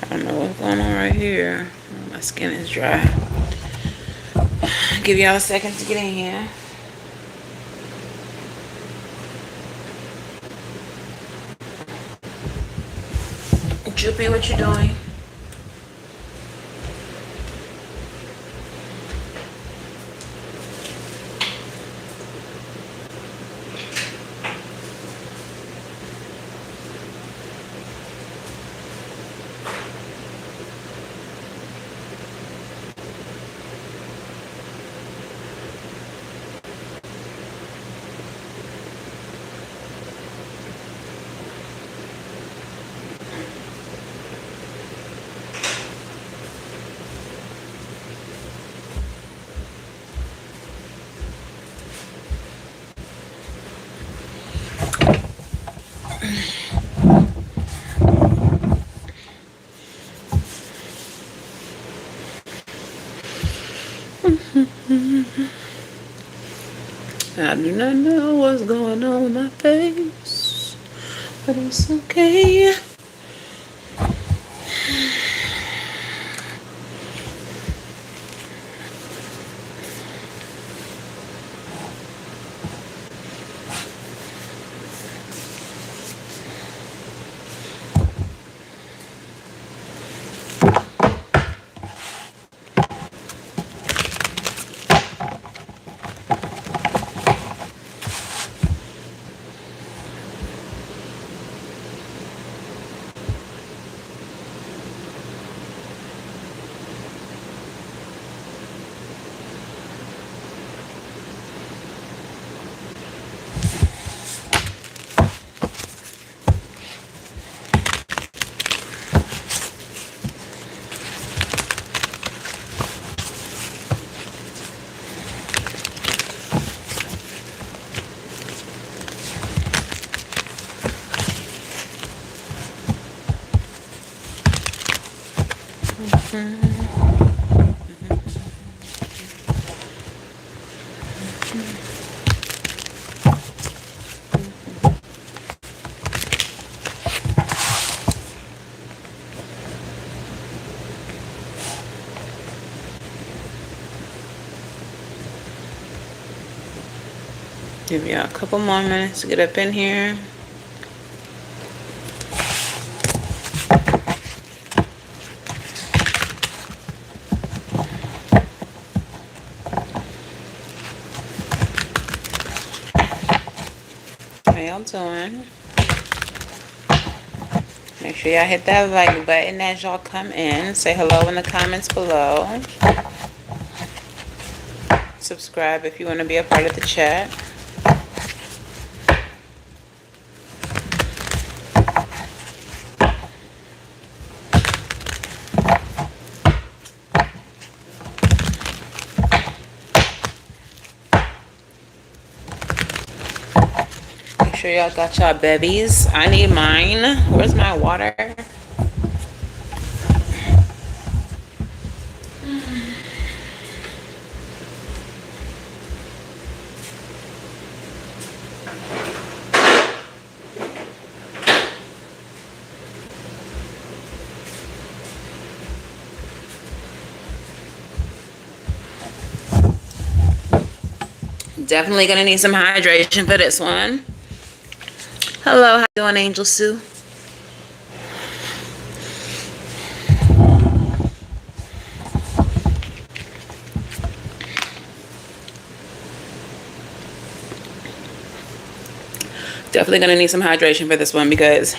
I don't know what's going on right here. My skin is dry. Give y'all a second to get in here. Droopy, what you doing? I do not know what's going on with my face, but it's okay. Give you a couple more minutes to get up in here. How y'all doing? Make sure y'all hit that like button as y'all come in. Say hello in the comments below. Subscribe if you want to be a part of the chat. Make sure y'all got y'all bevies. I need mine. Where's my water? Definitely gonna need some hydration for this one. Hello, how you doing, Angel Sue? Definitely gonna need some hydration for this one because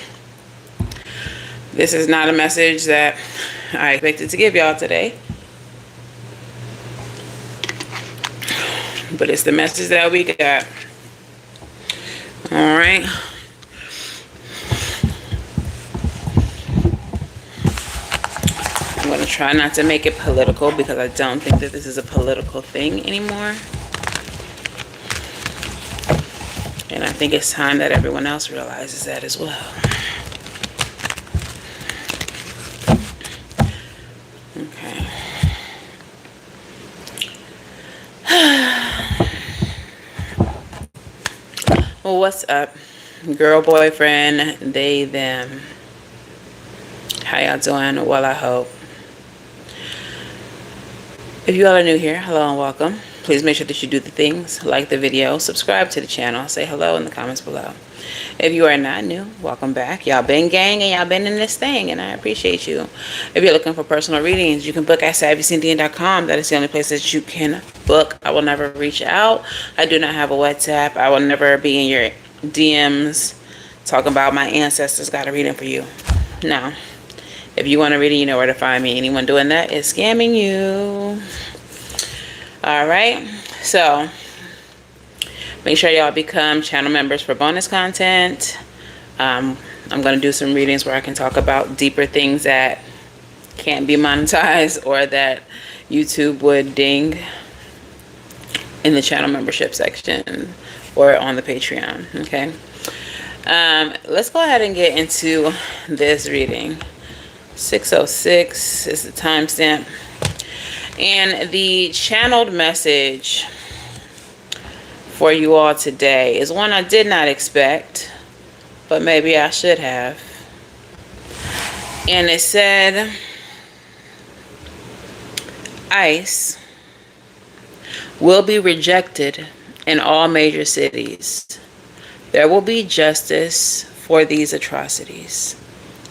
this is not a message that I expected to give y'all today. But it's the message that we got. All right. I'm going to try not to make it political because I don't think that this is a political thing anymore. And I think it's time that everyone else realizes that as well. Okay. Well, what's up? Girl, boyfriend, they, them. How y'all doing? Well, I hope. If you all are new here, hello and welcome. Please make sure that you do the things, like the video, subscribe to the channel, say hello in the comments below. If you are not new, welcome back. Y'all been gang and y'all been in this thing, and I appreciate you. If you're looking for personal readings, you can book at SavyCynthia.com. That is the only place that you can book. I will never reach out. I do not have a WhatsApp. I will never be in your DMs talking about my ancestors got a reading for you. No. If you want a reading, you know where to find me. Anyone doing that is scamming you. All right. So make sure y'all become channel members for bonus content. I'm going to do some readings where I can talk about deeper things that can't be monetized or that YouTube would ding in the channel membership section or on the Patreon. Okay. Let's go ahead and get into this reading. 6:06 is the timestamp. And the channeled message for you all today is one I did not expect, but maybe I should have. And it said, ICE will be rejected in all major cities. There will be justice for these atrocities.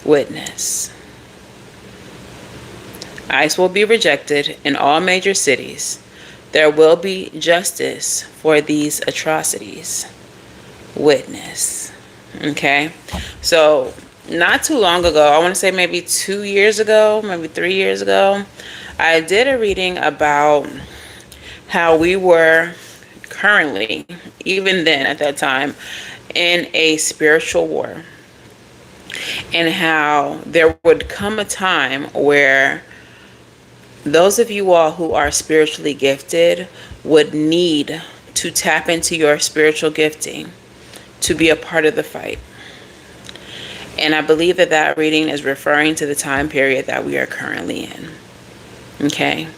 Witness. ICE will be rejected in all major cities. There will be justice for these atrocities. Witness. Okay. So not too long ago, I want to say maybe 2 years ago, maybe 3 years ago, I did a reading about how we were currently, even then at that time, in a spiritual war. And how there would come a time where those of you all who are spiritually gifted would need to tap into your spiritual gifting to be a part of the fight. And I believe that that reading is referring to the time period that we are currently in. Okay.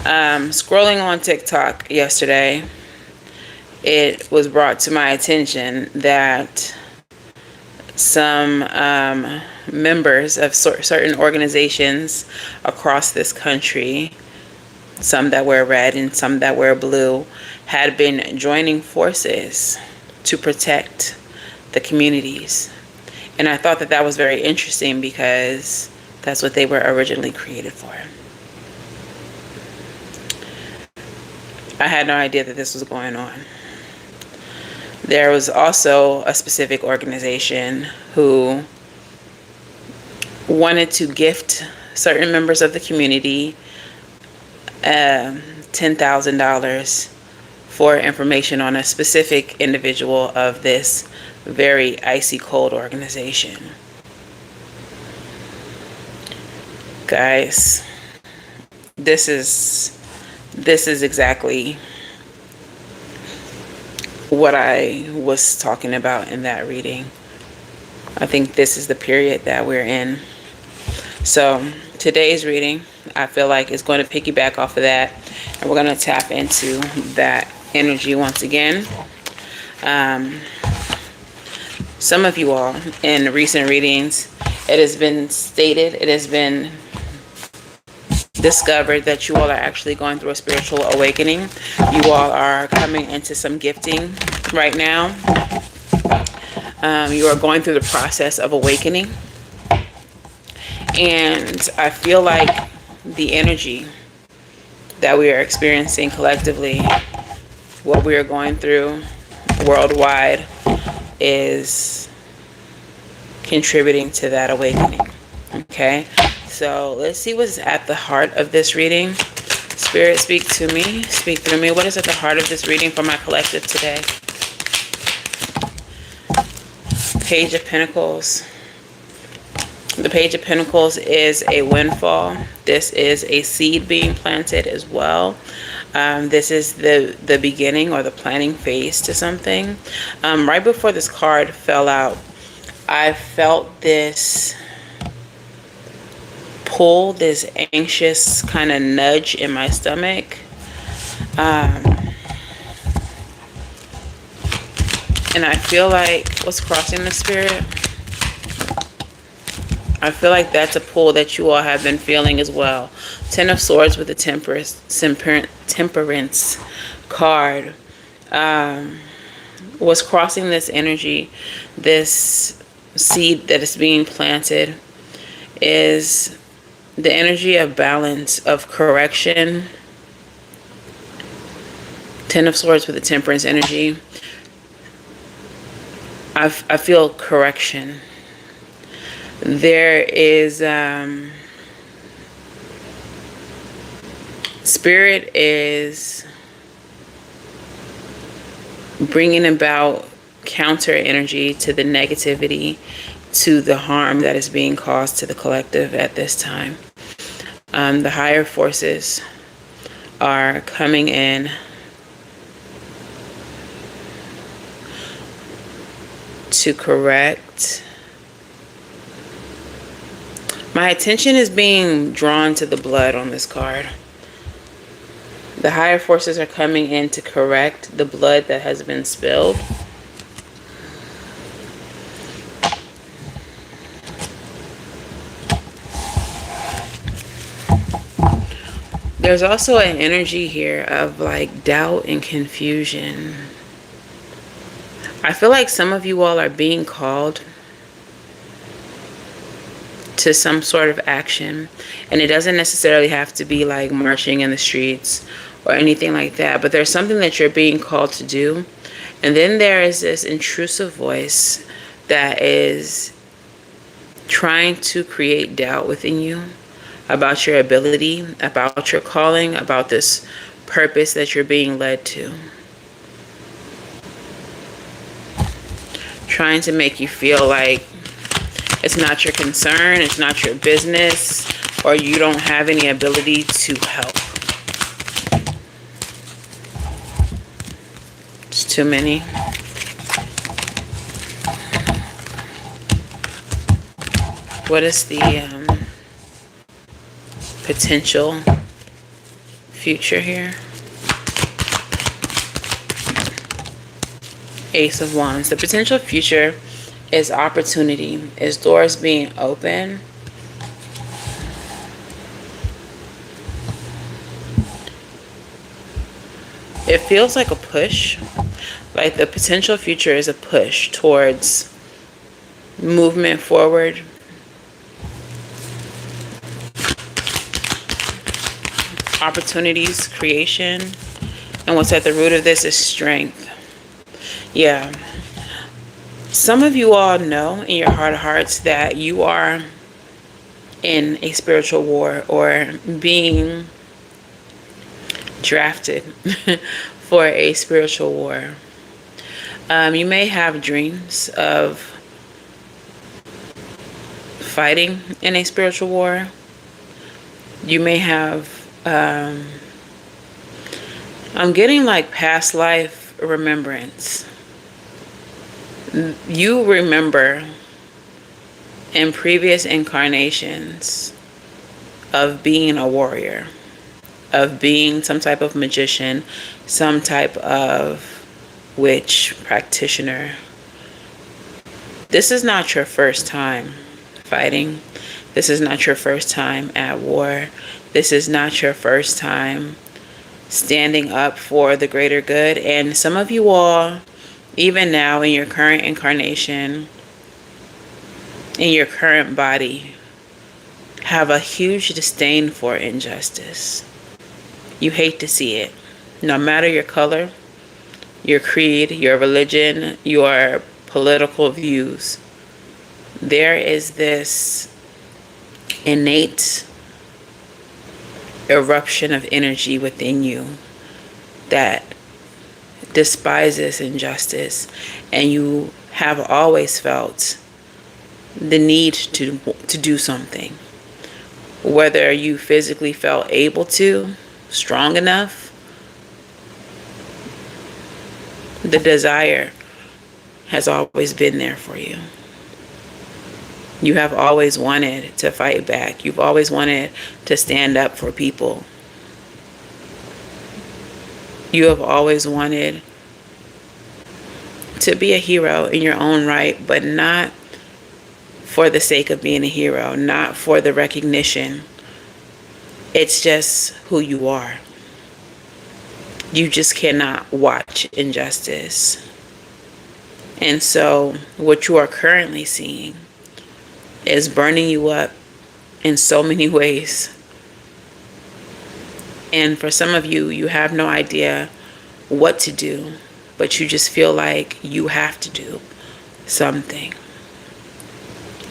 Scrolling on TikTok yesterday, it was brought to my attention that some members of certain organizations across this country, some that wear red and some that wear blue, had been joining forces to protect the communities. And I thought that that was very interesting because that's what they were originally created for. I had no idea that this was going on. There was also a specific organization who wanted to gift certain members of the community $10,000 for information on a specific individual of this very icy cold organization. Guys, this is exactly what I was talking about in that reading. I think this is the period that we're in. So today's reading, I feel like, is going to piggyback off of that, and we're going to tap into that energy once again. Some of you all in recent readings, it has been stated, it has been discovered that you all are actually going through a spiritual awakening. You all are coming into some gifting right now. You are going through the process of awakening. And I feel like the energy that we are experiencing collectively, what we are going through worldwide, is contributing to that awakening. Okay? So let's see what's at the heart of this reading. Spirit, speak to me. Speak through me. What is at the heart of this reading for my collective today? Page of Pentacles. The Page of Pentacles is a windfall. This is a seed being planted as well. This is the beginning or the planting phase to something. Right before this card fell out, I felt this pull, this anxious kind of nudge in my stomach. And I feel like what's crossing the spirit? I feel like that's a pull that you all have been feeling as well. Ten of Swords with the temperance card. What's crossing this energy, this seed that is being planted, is the energy of balance, of correction. Ten of Swords with the temperance energy. I feel correction. There is Spirit is bringing about counter energy to the negativity, to the harm that is being caused to the collective at this time. The higher forces are coming in to correct. My attention is being drawn to the blood on this card. The higher forces are coming in to correct the blood that has been spilled. There's also an energy here of like doubt and confusion. I feel like some of you all are being called to some sort of action, and it doesn't necessarily have to be like marching in the streets or anything like that, but there's something that you're being called to do. And then there is this intrusive voice that is trying to create doubt within you about your ability, about your calling, about this purpose that you're being led to. Trying to make you feel like it's not your concern, it's not your business, or you don't have any ability to help. It's too many. What is the potential future here? Ace of Wands. The potential future is opportunity, is doors being open. It feels like a push, like the potential future is a push towards movement forward. Opportunities, creation, and what's at the root of this is strength. Yeah. Some of you all know in your heart of hearts that you are in a spiritual war or being drafted for a spiritual war. You may have dreams of fighting in a spiritual war. You may have, I'm getting like past life remembrance. You remember in previous incarnations of being a warrior, of being some type of magician, some type of witch practitioner. This is not your first time fighting. This is not your first time at war. This is not your first time standing up for the greater good. And some of you all, even now in your current incarnation, in your current body, have a huge disdain for injustice. You hate to see it. No matter your color, your creed, your religion, your political views, there is this innate eruption of energy within you that despises injustice, and you have always felt the need to do something, whether you physically felt able to, strong enough. The desire has always been there for you. You have always wanted to fight back. You've always wanted to stand up for people. You have always wanted to be a hero in your own right, but not for the sake of being a hero, not for the recognition. It's just who you are. You just cannot watch injustice. And so what you are currently seeing is burning you up in so many ways. And for some of you, you have no idea what to do, but you just feel like you have to do something.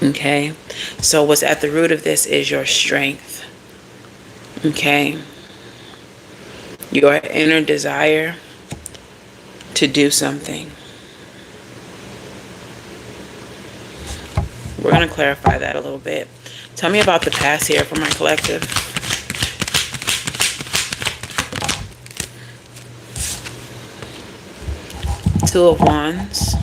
Okay? So what's at the root of this is your strength. Okay? Your inner desire to do something. We're going to clarify that a little bit. Tell me about the past here for my collective. Two of Wands.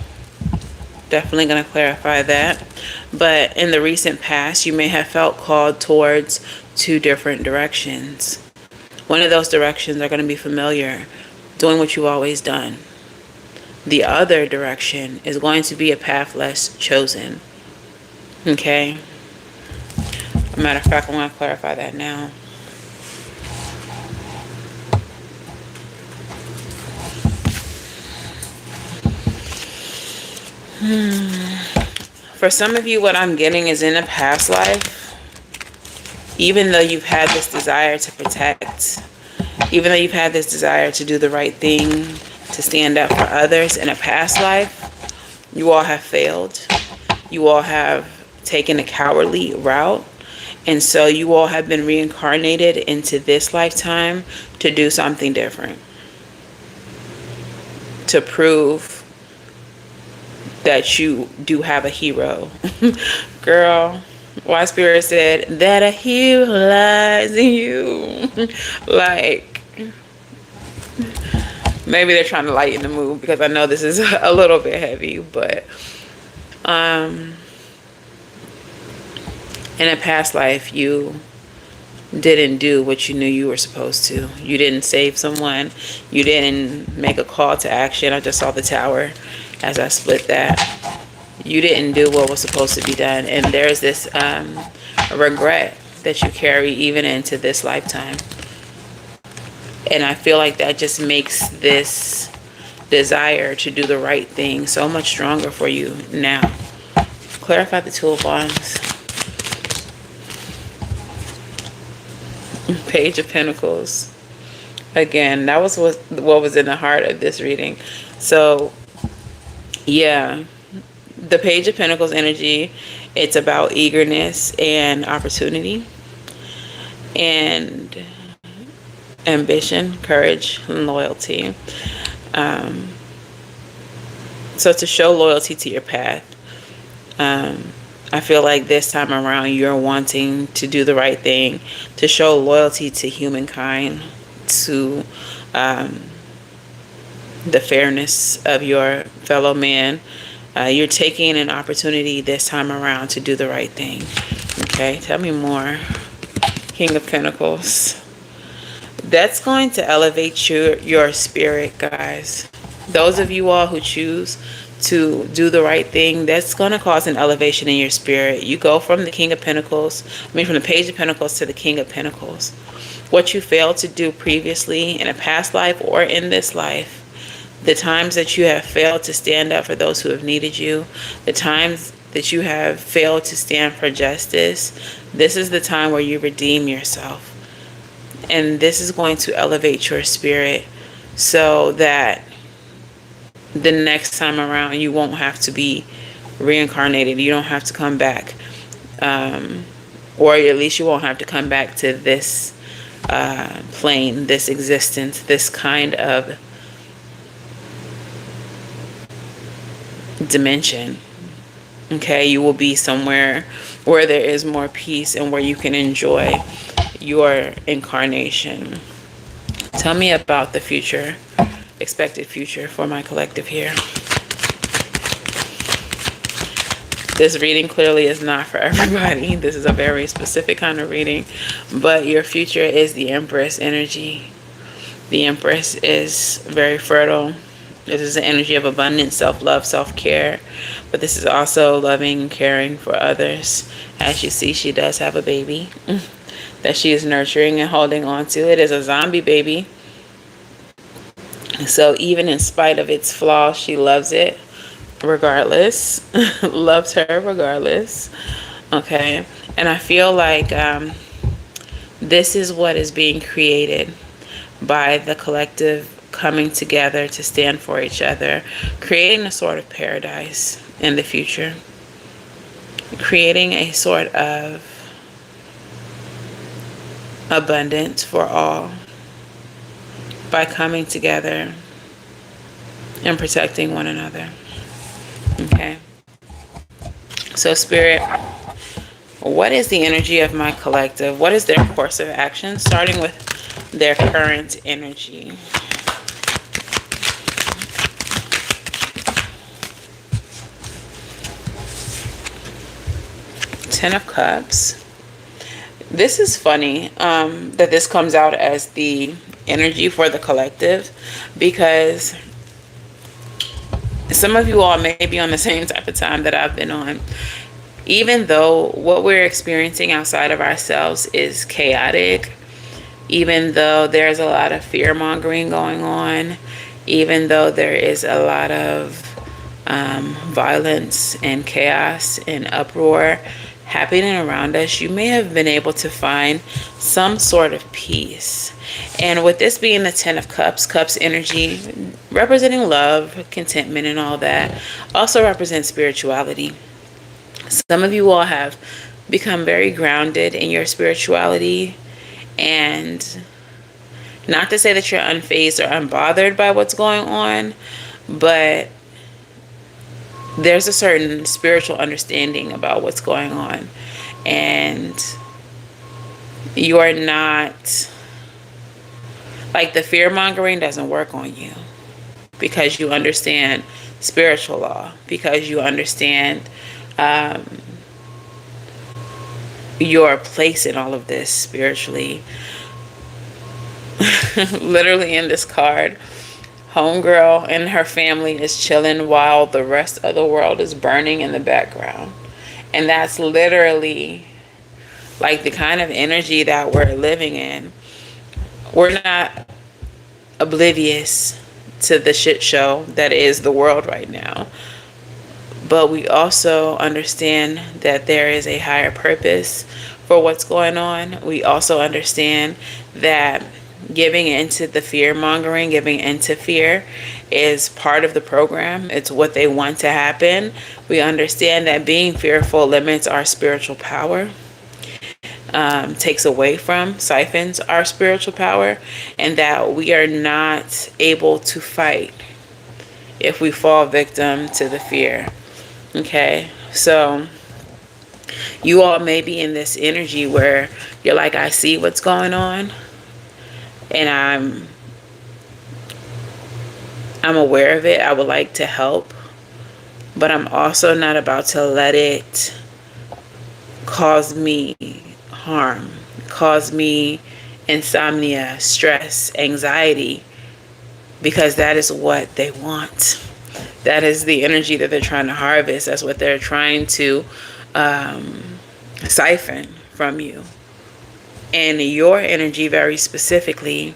Definitely going to clarify that. But in the recent past, you may have felt called towards two different directions. One of those directions are going to be familiar, doing what you've always done. The other direction is going to be a path less chosen. Okay? Matter of fact, I want to clarify that now. For some of you, what I'm getting is in a past life, even though you've had this desire to protect, even though you've had this desire to do the right thing, to stand up for others, in a past life, you all have failed. You all have taken a cowardly route. And so you all have been reincarnated into this lifetime to do something different. To prove that you do have a hero. Girl, why Spirit said that a hero lies in you. Like, maybe they're trying to lighten the mood because I know this is a little bit heavy, but in a past life, you didn't do what you knew you were supposed to. You didn't save someone. You didn't make a call to action. I just saw the tower as I split that. You didn't do what was supposed to be done. And there's this regret that you carry even into this lifetime. And I feel like that just makes this desire to do the right thing so much stronger for you now. Clarify the Two of Wands. Page of Pentacles. Again, that was what was in the heart of this reading. So, yeah, the Page of Pentacles energy, it's about eagerness and opportunity and ambition, courage, and loyalty. So to show loyalty to your path, I feel like this time around you're wanting to do the right thing, to show loyalty to humankind, to the fairness of your fellow man. You're taking an opportunity this time around to do the right thing. Okay, tell me more. King of Pentacles. That's going to elevate your spirit, guys. Those of you all who choose to do the right thing, that's going to cause an elevation in your spirit. You go from the King of Pentacles, from the Page of Pentacles to the King of Pentacles. What you failed to do previously in a past life or in this life, the times that you have failed to stand up for those who have needed you, the times that you have failed to stand for justice, this is the time where you redeem yourself. And this is going to elevate your spirit so that the next time around you won't have to be reincarnated. You don't have to come back. Or at least you won't have to come back to this plane, this existence, this kind of dimension. Okay, you will be somewhere where there is more peace and where you can enjoy your incarnation. Tell me about the future, expected future for my collective here. This reading clearly is not for everybody. This is a very specific kind of reading, but your future is the Empress energy. The Empress is very fertile. This is the energy of abundance, self-love, self-care. but this is also loving and caring for others. As you see, she does have a baby that she is nurturing and holding on to. It is a zombie baby. So even in spite of its flaws, she loves it regardless. Loves her regardless. Okay. And I feel like this is what is being created by the collective coming together to stand for each other, creating a sort of paradise in the future, creating a sort of abundance for all by coming together and protecting one another. Okay. So Spirit, what is the energy of my collective? What is their course of action? Starting with their current energy. Ten of Cups. This is funny that this comes out as the energy for the collective, because some of you all may be on the same type of time that I've been on. Even though what we're experiencing outside of ourselves is chaotic, even though there's a lot of fear mongering going on, even though there is a lot of violence and chaos and uproar happening around us, you may have been able to find some sort of peace. And with this being the Ten of Cups, Cups energy representing love, contentment, and all that, also represents spirituality. Some of you all have become very grounded in your spirituality, and not to say that you're unfazed or unbothered by what's going on, but there's a certain spiritual understanding about what's going on, and you are not, like, the fear mongering doesn't work on you because you understand spiritual law, because you understand your place in all of this spiritually. Literally in this card, homegirl and her family is chilling while the rest of the world is burning in the background. And that's literally like the kind of energy that we're living in. We're not oblivious to the shit show that is the world right now, but we also understand that there is a higher purpose for what's going on. We also understand that giving into the fear mongering, giving into fear is part of the program. It's what they want to happen. We understand that being fearful limits our spiritual power, takes away from, siphons our spiritual power, and that we are not able to fight if we fall victim to the fear. Okay, so you all may be in this energy where you're like, I see what's going on, and I'm aware of it. I would like to help, but I'm also not about to let it cause me harm, cause me insomnia, stress, anxiety, because that is what they want. That is the energy that they're trying to harvest. That's what they're trying to siphon from you. And your energy, very specifically,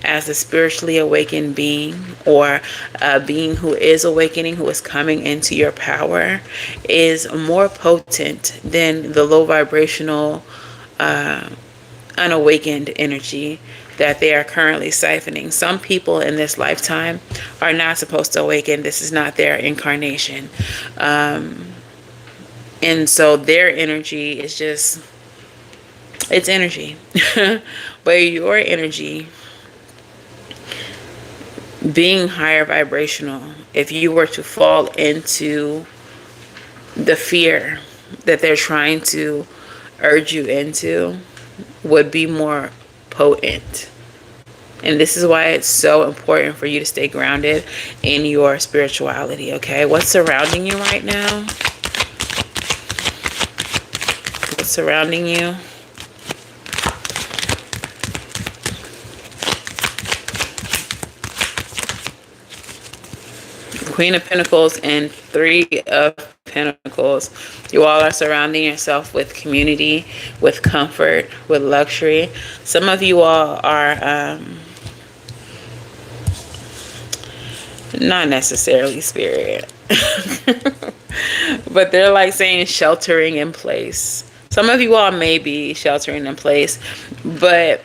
as a spiritually awakened being, or a being who is awakening, who is coming into your power, is more potent than the low vibrational, unawakened energy that they are currently siphoning. Some people in this lifetime are not supposed to awaken. This is not their incarnation. And so their energy is just, it's energy. But your energy, being higher vibrational, if you were to fall into the fear that they're trying to urge you into, would be more potent. And this is why it's so important for you to stay grounded in your spirituality. Okay, what's surrounding you right now? What's surrounding you? Queen of Pentacles and Three of Pentacles. You all are surrounding yourself with community, with comfort, with luxury. Some of you all are not necessarily spirit, but they're like saying sheltering in place. Some of you all may be sheltering in place, but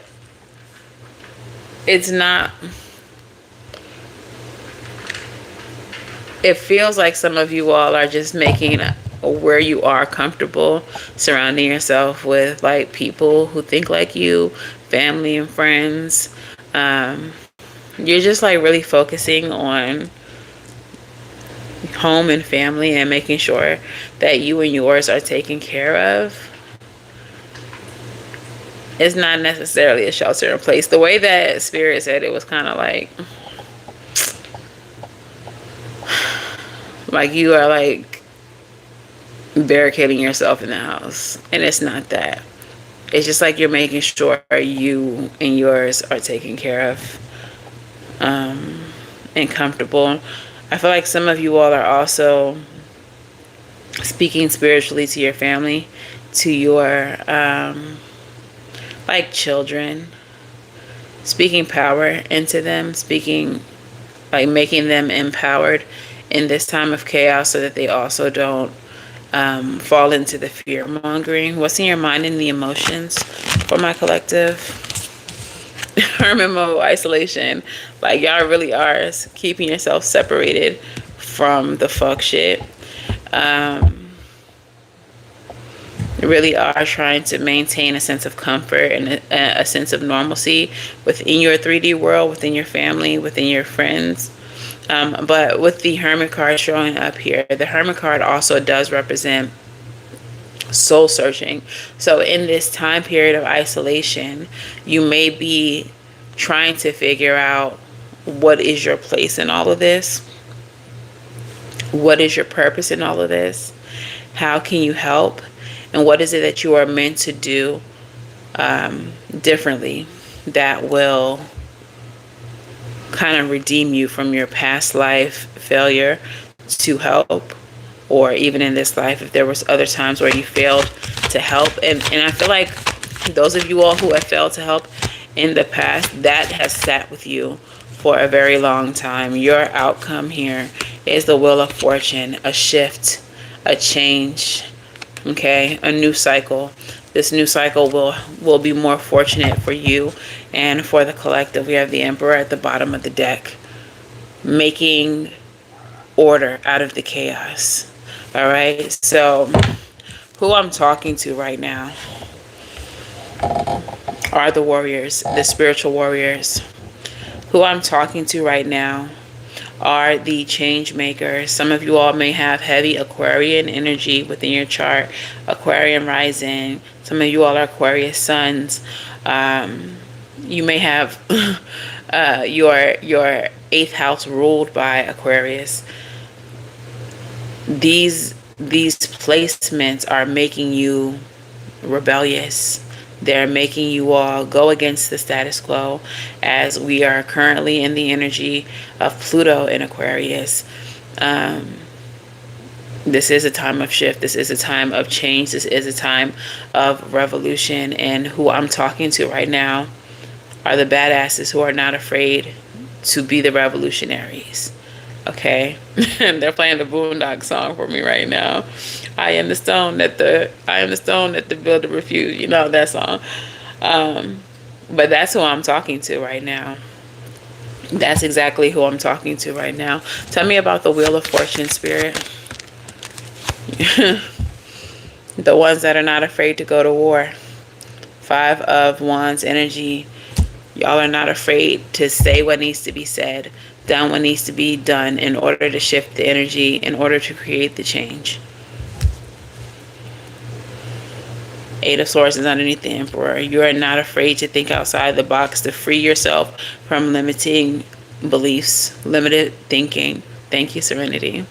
it's not. It feels like some of you all are just making where you are comfortable, surrounding yourself with like people who think like you, family and friends. You're just like really focusing on home and family and making sure that you and yours are taken care of. It's not necessarily a shelter in place. The way that Spirit said it was kind of like you are like barricading yourself in the house, and it's not that. It's just like you're making sure you and yours are taken care of, and comfortable. I feel like some of you all are also speaking spiritually to your family, to your like children, speaking power into them, speaking like making them empowered in this time of chaos so that they also don't fall into the fear mongering. What's in your mind and the emotions for my collective? Hermit mode, isolation. Like y'all really are keeping yourself separated from the fuck shit. Really are trying to maintain a sense of comfort and a sense of normalcy within your 3D world, within your family, within your friends. But with the Hermit card showing up here, the Hermit card also does represent soul searching. So in this time period of isolation, you may be trying to figure out what is your place in all of this. What is your purpose in all of this? How can you help? And what is it that you are meant to do differently that will kind of redeem you from your past life failure to help, or even in this life if there was other times where you failed to help. And I feel like those of you all who have failed to help in the past, that has sat with you for a very long time. Your outcome here is the Wheel of Fortune, a shift, a change, okay, a new cycle. This new cycle will be more fortunate for you and for the collective. We have the Emperor at the bottom of the deck, making order out of the chaos. All right, so who I'm talking to right now are the warriors, the spiritual warriors. Who I'm talking to right now are the change makers. Some of you all may have heavy Aquarian energy within your chart, Aquarian rising. Some of you all are Aquarius suns. You may have your 8th house ruled by Aquarius. These placements are making you rebellious. They're making you all go against the status quo, as we are currently in the energy of Pluto in Aquarius. This is a time of shift. This is a time of change. This is a time of revolution. And who I'm talking to right now are the badasses who are not afraid to be the revolutionaries. Okay? They're playing the Boondock song for me right now. I am the stone that the builder refused. You know that song. But that's who I'm talking to right now. That's exactly who I'm talking to right now. Tell me about the Wheel of Fortune, Spirit. The ones that are not afraid to go to war. 5 of Wands energy. Y'all are not afraid to say what needs to be said, done what needs to be done in order to shift the energy, in order to create the change. 8 of Swords is underneath the Emperor. You are not afraid to think outside the box, to free yourself from limiting beliefs, limited thinking. Thank you, Serenity.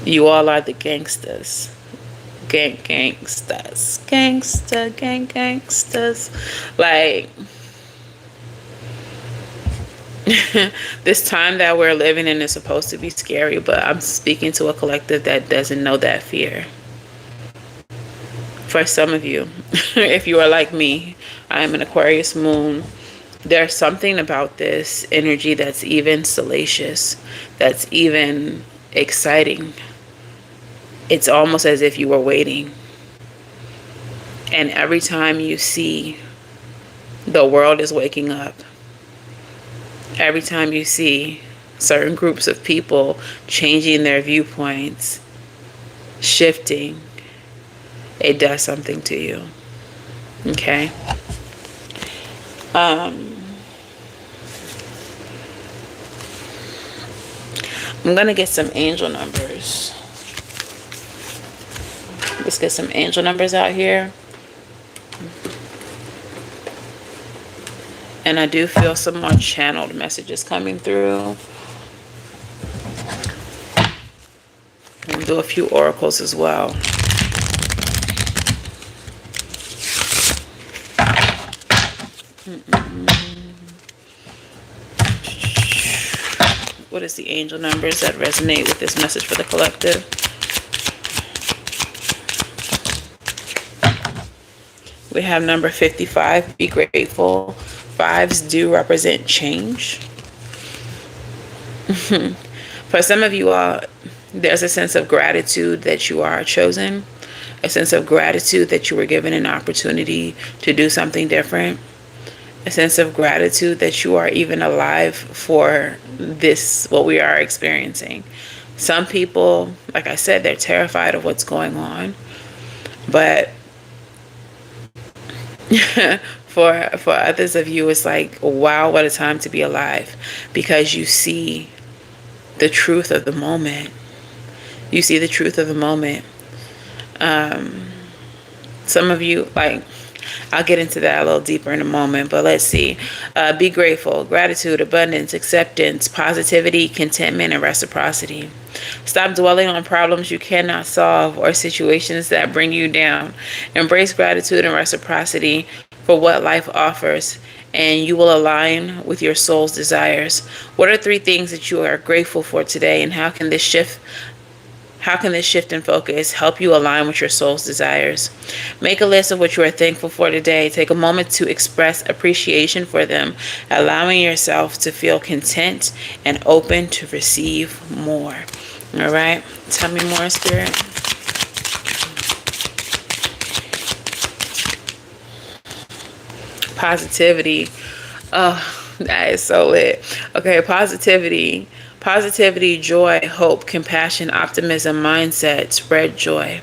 You all are the gangsters. Gangsters. Gangsters. Like, This time that we're living in is supposed to be scary, but I'm speaking to a collective that doesn't know that fear. For some of you, if you are like me, I am an Aquarius moon. There's something about this energy that's even salacious, that's even exciting. It's almost as if you were waiting. And every time you see the world is waking up, every time you see certain groups of people changing their viewpoints, shifting, it does something to you. Okay? I'm going to get some angel numbers. Let's get some angel numbers out here. And I do feel some more channeled messages coming through. We'll do a few oracles as well. What is the angel numbers that resonate with this message for the collective? We have number 55, be grateful. Fives do represent change. For some of you all, there's a sense of gratitude that you are chosen, a sense of gratitude that you were given an opportunity to do something different, a sense of gratitude that you are even alive for this, what we are experiencing. Some people, like I said, they're terrified of what's going on, but for others of you, it's like, wow, what a time to be alive, because you see the truth of the moment. You see the truth of the moment. Some of you, like, I'll get into that a little deeper in a moment, but let's see. Be grateful, gratitude, abundance, acceptance, positivity, contentment, and reciprocity. Stop dwelling on problems you cannot solve or situations that bring you down. Embrace gratitude and reciprocity for what life offers, and you will align with your soul's desires. What are 3 things that you are grateful for today, and how can this shift in focus help you align with your soul's desires? Make a list of what you are thankful for today. Take a moment to express appreciation for them, allowing yourself to feel content and open to receive more. All right? Tell me more, Spirit. Positivity. Oh, that is so lit. Okay, positivity. Positivity, joy, hope, compassion, optimism, mindset, spread joy.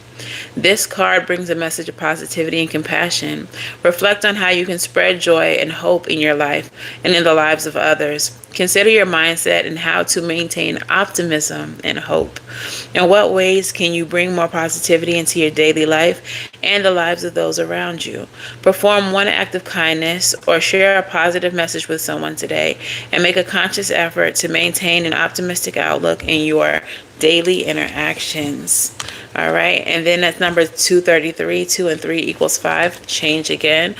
This card brings a message of positivity and compassion. Reflect on how you can spread joy and hope in your life and in the lives of others. Consider your mindset and how to maintain optimism and hope. In what ways can you bring more positivity into your daily life and the lives of those around you? Perform one act of kindness or share a positive message with someone today, and make a conscious effort to maintain an optimistic outlook in your daily interactions. All right, and then that's number 233. 2 and 3 equals 5. Change again.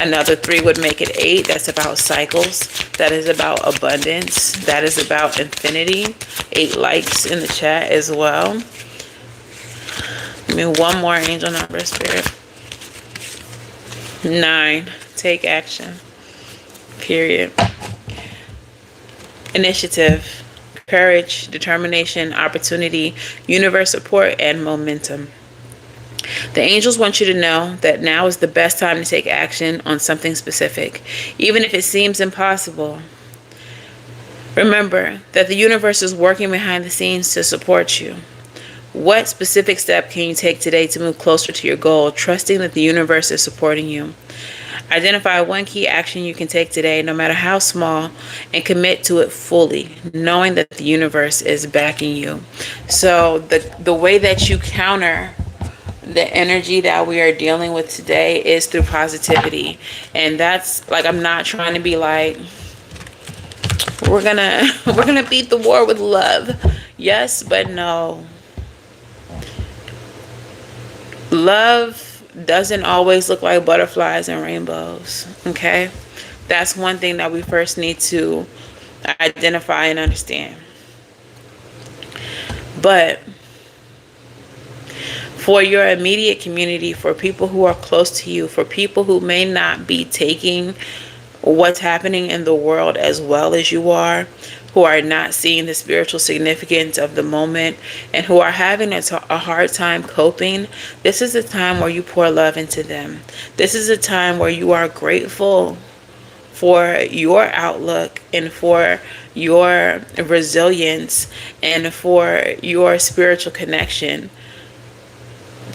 Another 3 would make it 8. That's about cycles. That is about abundance. That is about infinity. 8 likes in the chat as well. Give me one more angel number, Spirit. 9. Take action. Period. Initiative. Courage, determination, opportunity, universe support, and momentum. The angels want you to know that now is the best time to take action on something specific, even if it seems impossible. Remember that the universe is working behind the scenes to support you. What specific step can you take today to move closer to your goal, trusting that the universe is supporting you? Identify one key action you can take today, no matter how small, and commit to it fully, knowing that the universe is backing you. So the way that you counter the energy that we are dealing with today is through positivity. And that's, like, I'm not trying to be like, we're gonna beat the war with love. Yes, but no. Love doesn't always look like butterflies and rainbows, okay? That's one thing that we first need to identify and understand. But for your immediate community, for people who are close to you, for people who may not be taking what's happening in the world as well as you are, who are not seeing the spiritual significance of the moment, and who are having a hard time coping, this is a time where you pour love into them. This is a time where you are grateful for your outlook and for your resilience and for your spiritual connection,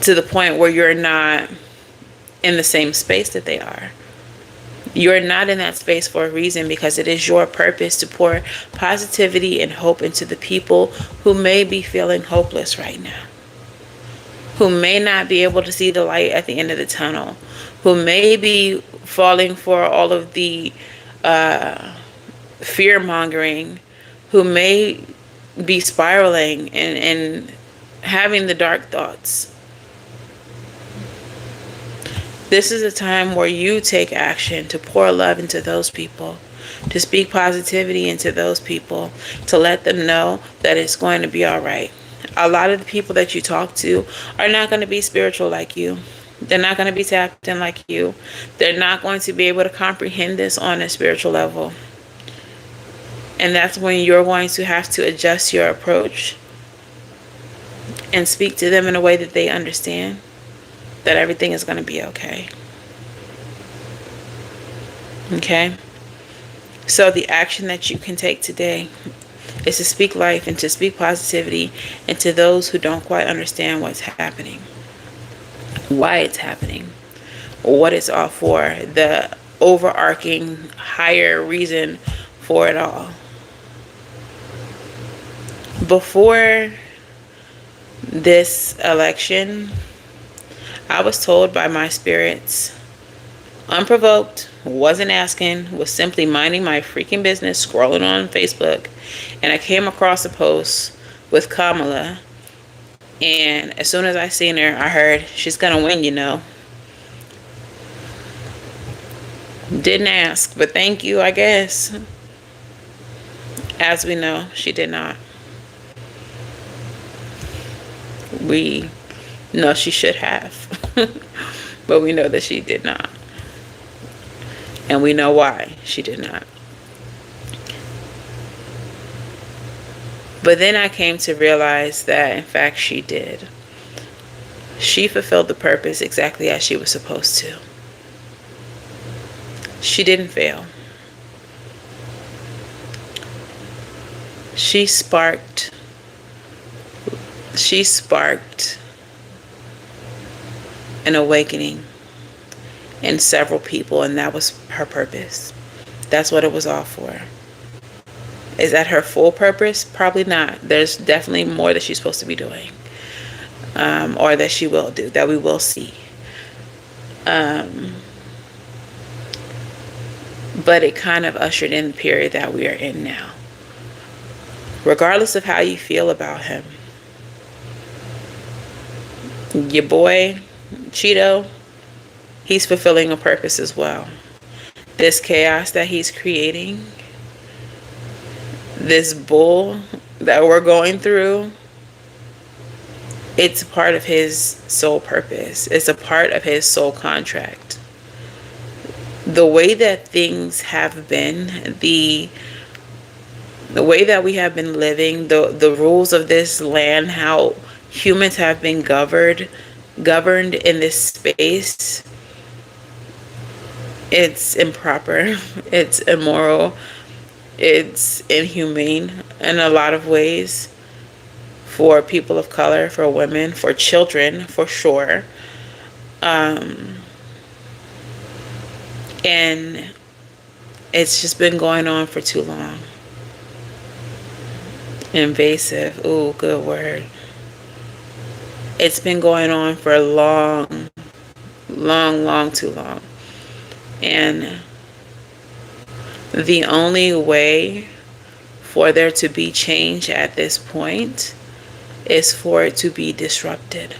to the point where you're not in the same space that they are. You're not in that space for a reason, because it is your purpose to pour positivity and hope into the people who may be feeling hopeless right now, who may not be able to see the light at the end of the tunnel, who may be falling for all of the fear mongering, who may be spiraling and having the dark thoughts. This is a time where you take action to pour love into those people, to speak positivity into those people, to let them know that it's going to be all right. A lot of the people that you talk to are not going to be spiritual like you. They're not going to be tapped in like you. They're not going to be able to comprehend this on a spiritual level. And that's when you're going to have to adjust your approach and speak to them in a way that they understand that everything is going to be okay. Okay? So the action that you can take today is to speak life and to speak positivity into those who don't quite understand what's happening, why it's happening, what it's all for, the overarching higher reason for it all. Before this election, I was told by my spirits, unprovoked, wasn't asking, was simply minding my freaking business, scrolling on Facebook, and I came across a post with Kamala, and as soon as I seen her, I heard, she's gonna win, you know. Didn't ask, but thank you, I guess. As we know, she did not. We know she should have, but we know that she did not. And we know why she did not. But then I came to realize that, in fact, she did. She fulfilled the purpose exactly as she was supposed to. She didn't fail. She sparked an awakening in several people, and that was her purpose. That's what it was all for. Is that her full purpose? Probably not. There's definitely more that she's supposed to be doing, or that she will do, that we will see. But it kind of ushered in the period that we are in now. Regardless of how you feel about him, your boy Cheeto, he's fulfilling a purpose as well. This chaos that he's creating, this bull that we're going through, it's part of his soul purpose. It's a part of his soul contract. The way that things have been, the way that we have been living, the rules of this land, how humans have been governed in this space, it's improper, it's immoral, it's inhumane in a lot of ways, for people of color, for women, for children, for sure. And it's just been going on for too long. Invasive, ooh, good word. It's been going on for long too long. And the only way for there to be change at this point is for it to be disrupted.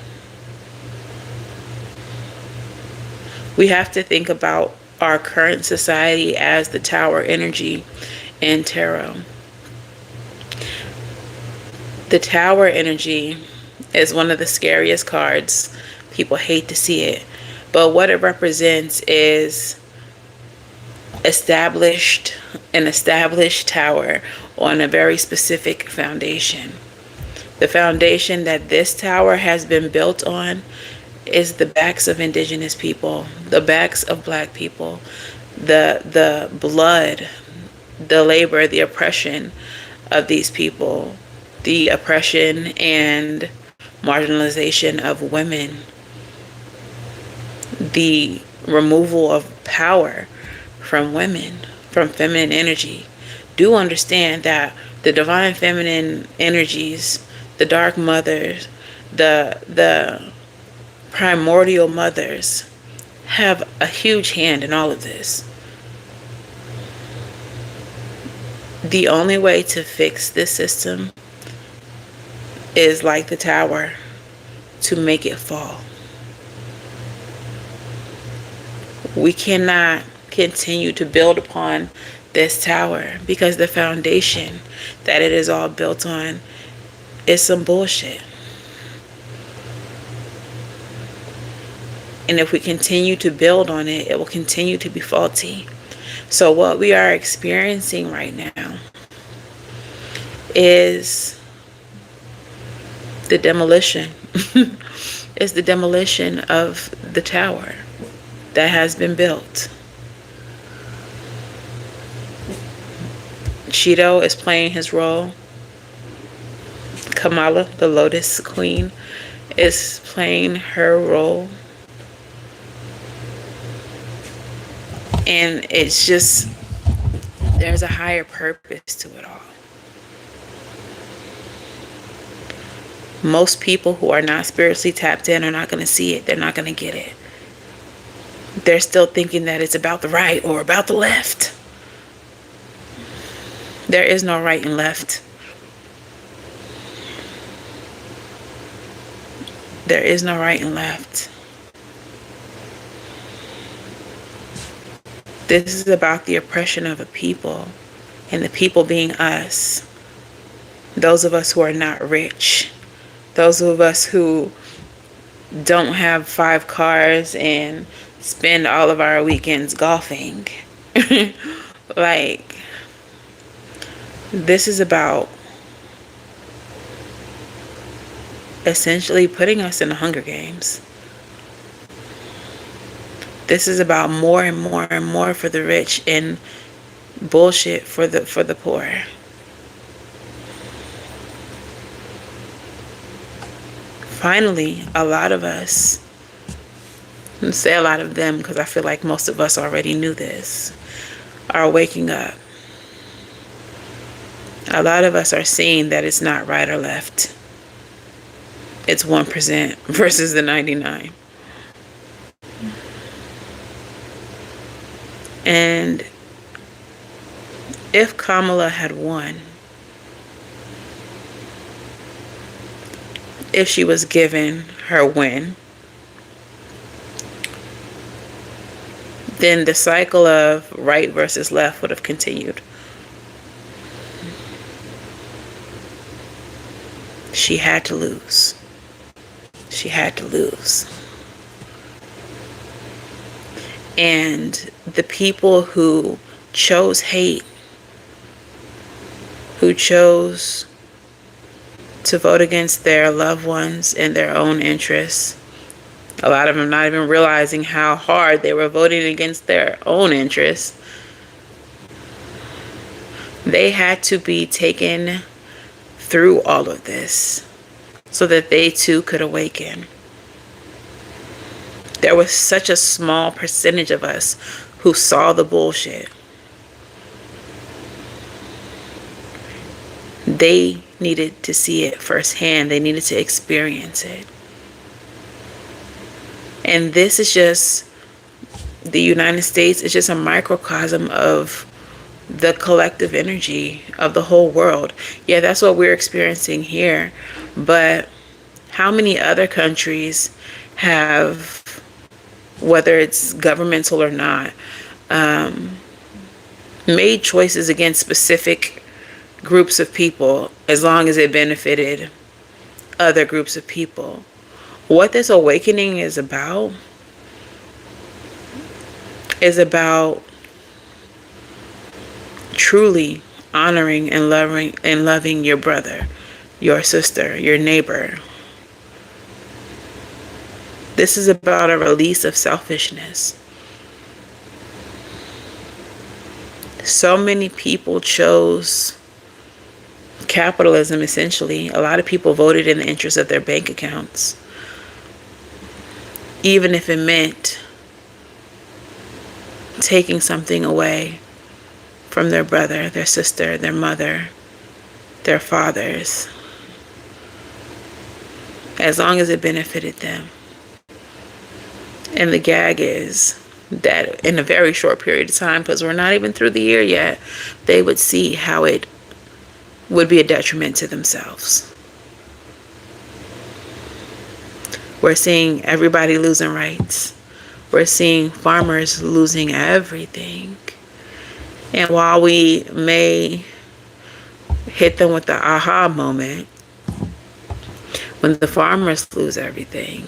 We have to think about our current society as the Tower energy in tarot. The Tower energy is one of the scariest cards. People hate to see it. But what it represents is an established tower on a very specific foundation. The foundation that this tower has been built on is the backs of indigenous people, the backs of black people, the blood, the labor, the oppression of these people, the oppression and marginalization of women, the removal of power from women, from feminine energy. Do understand that the divine feminine energies, the dark mothers, the primordial mothers have a huge hand in all of this. The only way to fix this system is like the tower, to make it fall. We cannot continue to build upon this tower because the foundation that it is all built on is some bullshit. And if we continue to build on it, it will continue to be faulty. So what we are experiencing right now is the demolition. It's the demolition of the tower that has been built. Cheeto is playing his role. Kamala, the Lotus Queen, is playing her role. And it's just, there's a higher purpose to it all. Most people who are not spiritually tapped in are not going to see it. They're not going to get it. They're still thinking that it's about the right or about the left. There is no right and left. There is no right and left. This is about the oppression of a people, and the people being us. Those of us who are not rich. Those of us who don't have 5 cars and spend all of our weekends golfing. Like, this is about essentially putting us in the Hunger Games. This is about more and more and more for the rich and bullshit for the poor. Finally, a lot of us, and say a lot of them because I feel like most of us already knew this, are waking up. A lot of us are seeing that it's not right or left. It's 1% versus the 99%. And if Kamala had won, if she was given her win, then the cycle of right versus left would have continued. She had to lose. She had to lose. And the people who chose hate, who chose to vote against their loved ones and their own interests, a lot of them not even realizing how hard they were voting against their own interests, they had to be taken through all of this so that they too could awaken. There was such a small percentage of us who saw the bullshit. They needed to see it firsthand. They needed to experience it. And this is just, the United States is just a microcosm of the collective energy of the whole world. Yeah, that's what we're experiencing here. But how many other countries have, whether it's governmental or not, made choices against specific groups of people as long as it benefited other groups of people. What this awakening is about truly honoring and loving your brother, your sister, your neighbor. This is about a release of selfishness. So many people chose capitalism, essentially. A lot of people voted in the interest of their bank accounts, even if it meant taking something away from their brother, their sister, their mother, their fathers, as long as it benefited them. And the gag is that in a very short period of time, because we're not even through the year yet, they would see how it would be a detriment to themselves. We're seeing everybody losing rights. We're seeing farmers losing everything. And while we may hit them with the aha moment, when the farmers lose everything,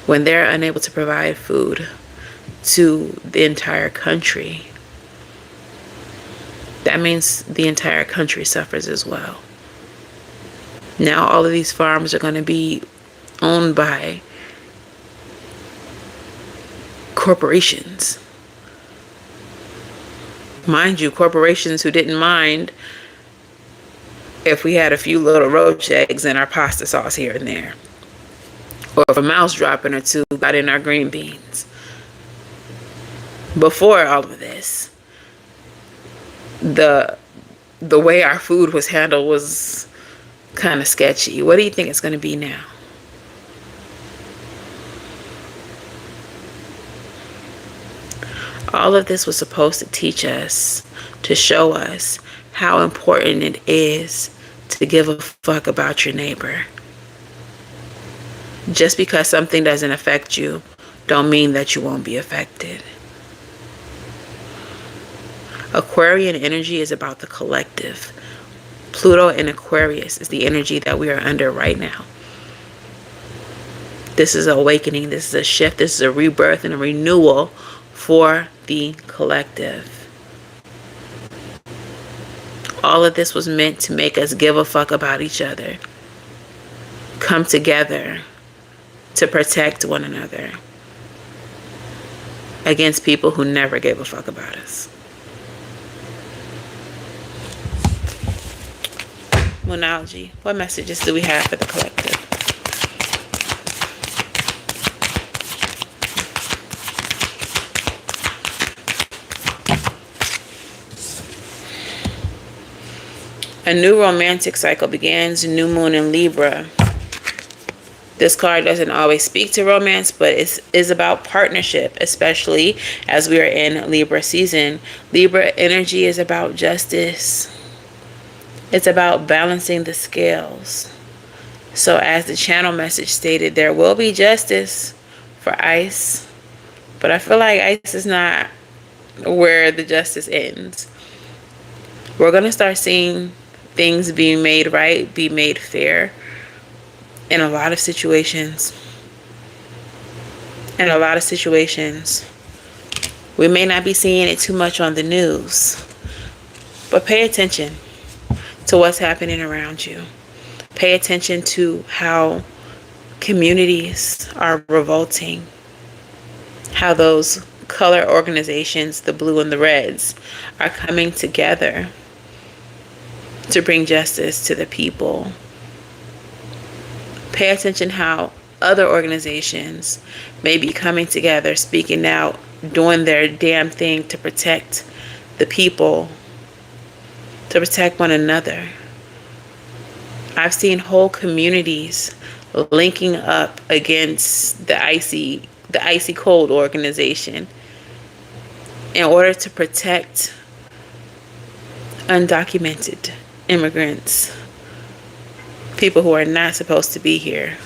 when they're unable to provide food to the entire country, that means the entire country suffers as well. Now all of these farms are going to be owned by corporations. Mind you, corporations who didn't mind if we had a few little roach eggs in our pasta sauce here and there, or if a mouse dropping or two got in our green beans. Before all of this, the way our food was handled was kind of sketchy. What do you think it's going to be now? All of this was supposed to teach us, to show us how important it is to give a fuck about your neighbor. Just because something doesn't affect you, don't mean that you won't be affected. Aquarian energy is about the collective. Pluto in Aquarius is the energy that we are under right now. This is an awakening. This is a shift. This is a rebirth and a renewal for the collective. All of this was meant to make us give a fuck about each other. Come together to protect one another against people who never gave a fuck about us. Monology. What messages do we have for the collective? A new romantic cycle begins. New moon in Libra. This card doesn't always speak to romance, but it is about partnership, especially as we are in Libra season. Libra energy is about justice. It's about balancing the scales. So as the channel message stated, there will be justice for Ice. But I feel like Ice is not where the justice ends. We're going to start seeing things being made right, be made fair in a lot of situations. In a lot of situations, we may not be seeing it too much on the news, but pay attention to what's happening around you. Pay attention to how communities are revolting, how those color organizations, the blue and the reds, are coming together to bring justice to the people. Pay attention how other organizations may be coming together, speaking out, doing their damn thing to protect the people, to protect one another. I've seen whole communities linking up against the icy cold organization in order to protect undocumented immigrants, people who are not supposed to be here.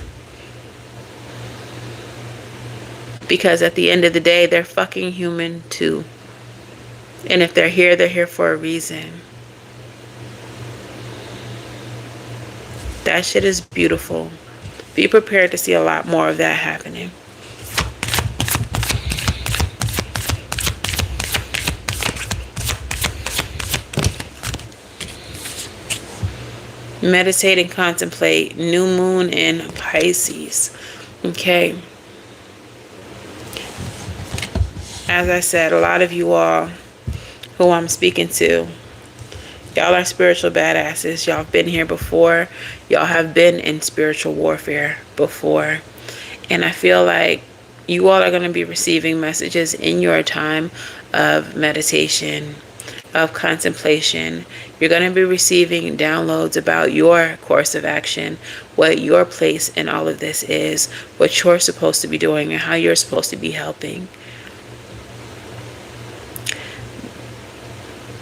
Because at the end of the day, they're fucking human too. And if they're here for a reason. That shit is beautiful. Be prepared to see a lot more of that happening. Meditate and contemplate. New moon in Pisces. Okay. As I said, a lot of you all who I'm speaking to, y'all are spiritual badasses. Y'all have been here before. Y'all have been in spiritual warfare before. And I feel like you all are going to be receiving messages in your time of meditation, of contemplation. You're going to be receiving downloads about your course of action, what your place in all of this is, what you're supposed to be doing, and how you're supposed to be helping.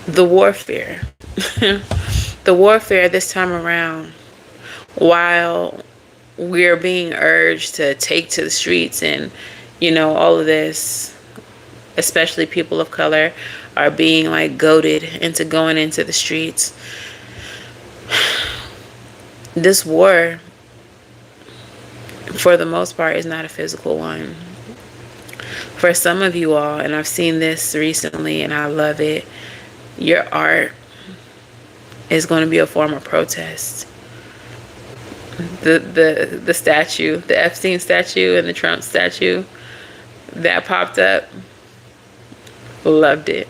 The warfare. The warfare this time around, while we're being urged to take to the streets and, you know, all of this, especially people of color, are being like goaded into going into the streets. This war, for the most part, is not a physical one. For some of you all, and I've seen this recently and I love it, your art is going to be a form of protest. The statue, the Epstein statue and the Trump statue that popped up, loved it.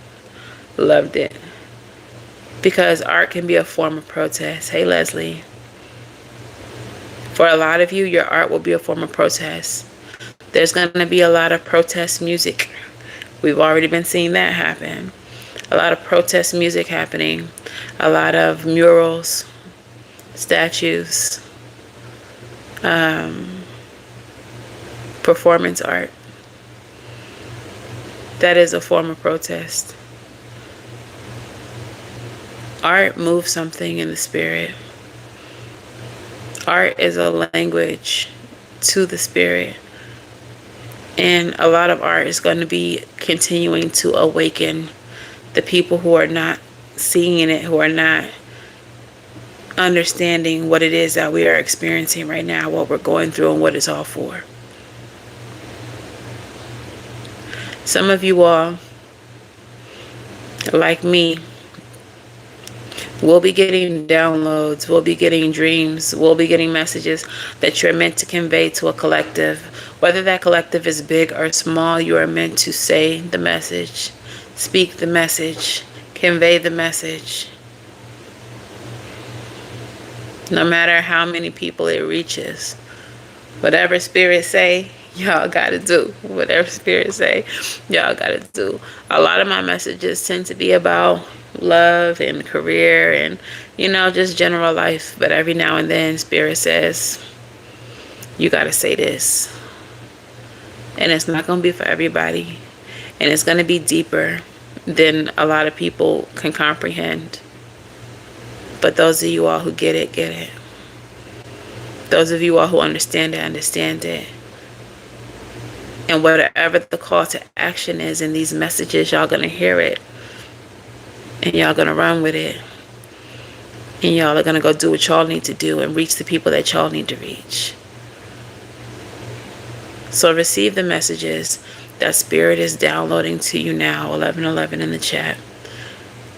Loved it. Because art can be a form of protest. Hey, Leslie. For a lot of you, your art will be a form of protest. There's going to be a lot of protest music. We've already been seeing that happen. A lot of protest music happening. A lot of murals, statues, performance art. That is a form of protest. Art moves something in the spirit. Art is a language to the spirit. And a lot of art is going to be continuing to awaken the people who are not seeing it, who are not understanding what it is that we are experiencing right now, what we're going through, and what it's all for. Some of you all, like me, will be getting downloads, will be getting dreams, will be getting messages that you're meant to convey to a collective. Whether that collective is big or small, you are meant to say the message, speak the message, convey the message. No matter how many people it reaches. Whatever spirit say, y'all gotta do. Whatever spirit say, y'all gotta do. A lot of my messages tend to be about love and career and, you know, just general life. But every now and then, spirit says, you gotta say this. And it's not gonna be for everybody. And it's gonna be deeper than a lot of people can comprehend. But those of you all who get it, get it. Those of you all who understand it, understand it. And whatever the call to action is in these messages, y'all gonna hear it. And y'all gonna run with it. And y'all are gonna go do what y'all need to do and reach the people that y'all need to reach. So receive the messages that Spirit is downloading to you now, 1111 in the chat.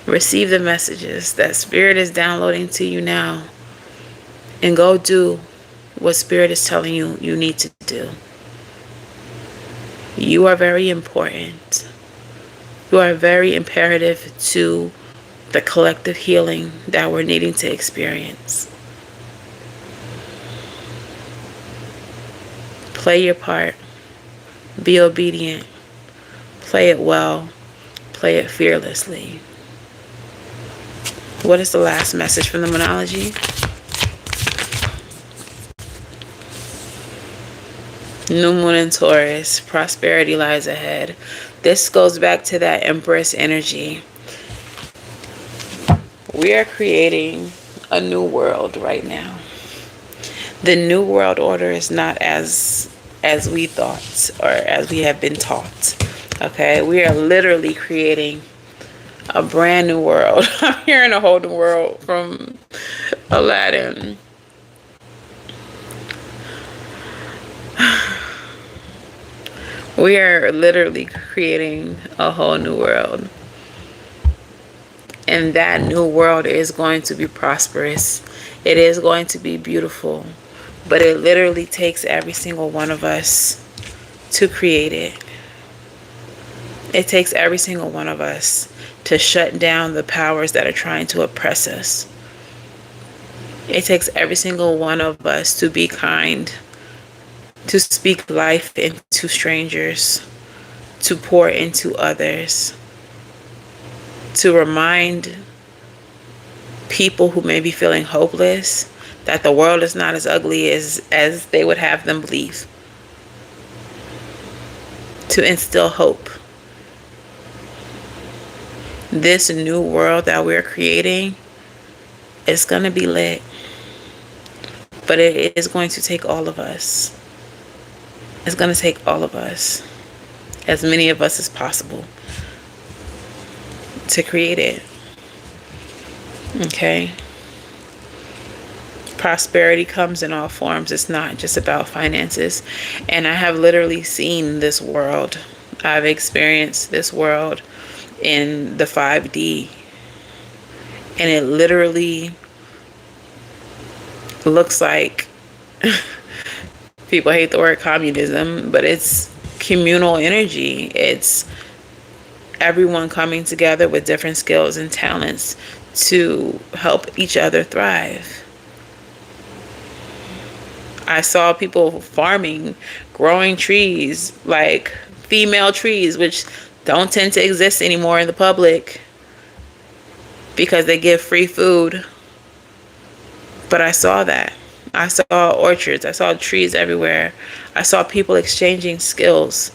Receive the messages that Spirit is downloading to you now. And go do what Spirit is telling you you need to do. You are very important. You are very imperative to the collective healing that we're needing to experience. Play your part. Be obedient. Play it well. Play it fearlessly. What is the last message from the Monology? New moon in Taurus. Prosperity lies ahead. This goes back to that Empress energy. We are creating a new world right now. The new world order is not as we thought or as we have been taught. Okay? We are literally creating A brand new world. I'm hearing a whole new world from Aladdin. We are literally creating a whole new world. And that new world is going to be prosperous. It is going to be beautiful. But it literally takes every single one of us to create it. It takes every single one of us to shut down the powers that are trying to oppress us. It takes every single one of us to be kind, to speak life into strangers, to pour into others, to remind people who may be feeling hopeless that the world is not as ugly as they would have them believe. To instill hope. This new world that we're creating is going to be lit. But it is going to take all of us. It's going to take all of us, as many of us as possible, to create it. Okay? Prosperity comes in all forms. It's not just about finances. And I have literally seen this world. I've experienced this world in the 5D. And it literally looks like, people hate the word communism, but it's communal energy. It's everyone coming together with different skills and talents to help each other thrive. I saw people farming, growing trees, like female trees, which don't tend to exist anymore in the public because they give free food. But I saw that. I saw orchards. I saw trees everywhere. I saw people exchanging skills.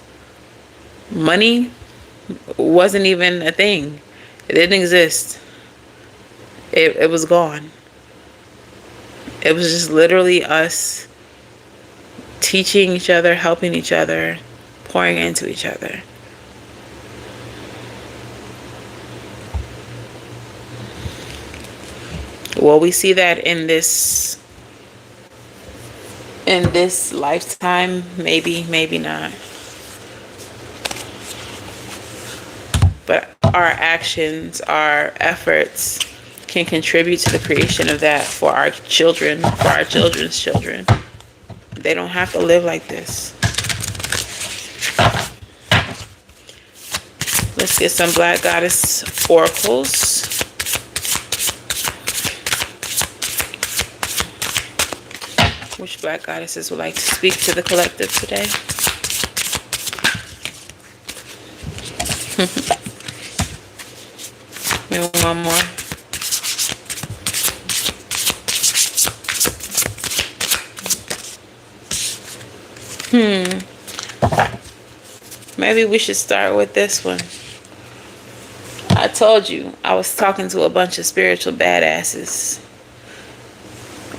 Money wasn't even a thing. It didn't exist. It was gone. It was just literally us teaching each other, helping each other, pouring into each other. Will we see that in this lifetime? Maybe, maybe not. But our actions, our efforts can contribute to the creation of that for our children, for our children's children. They don't have to live like this. Let's get some Black Goddess oracles. Which Black Goddesses would like to speak to the collective today? Maybe one more. Maybe we should start with this one. I told you I was talking to a bunch of spiritual badasses.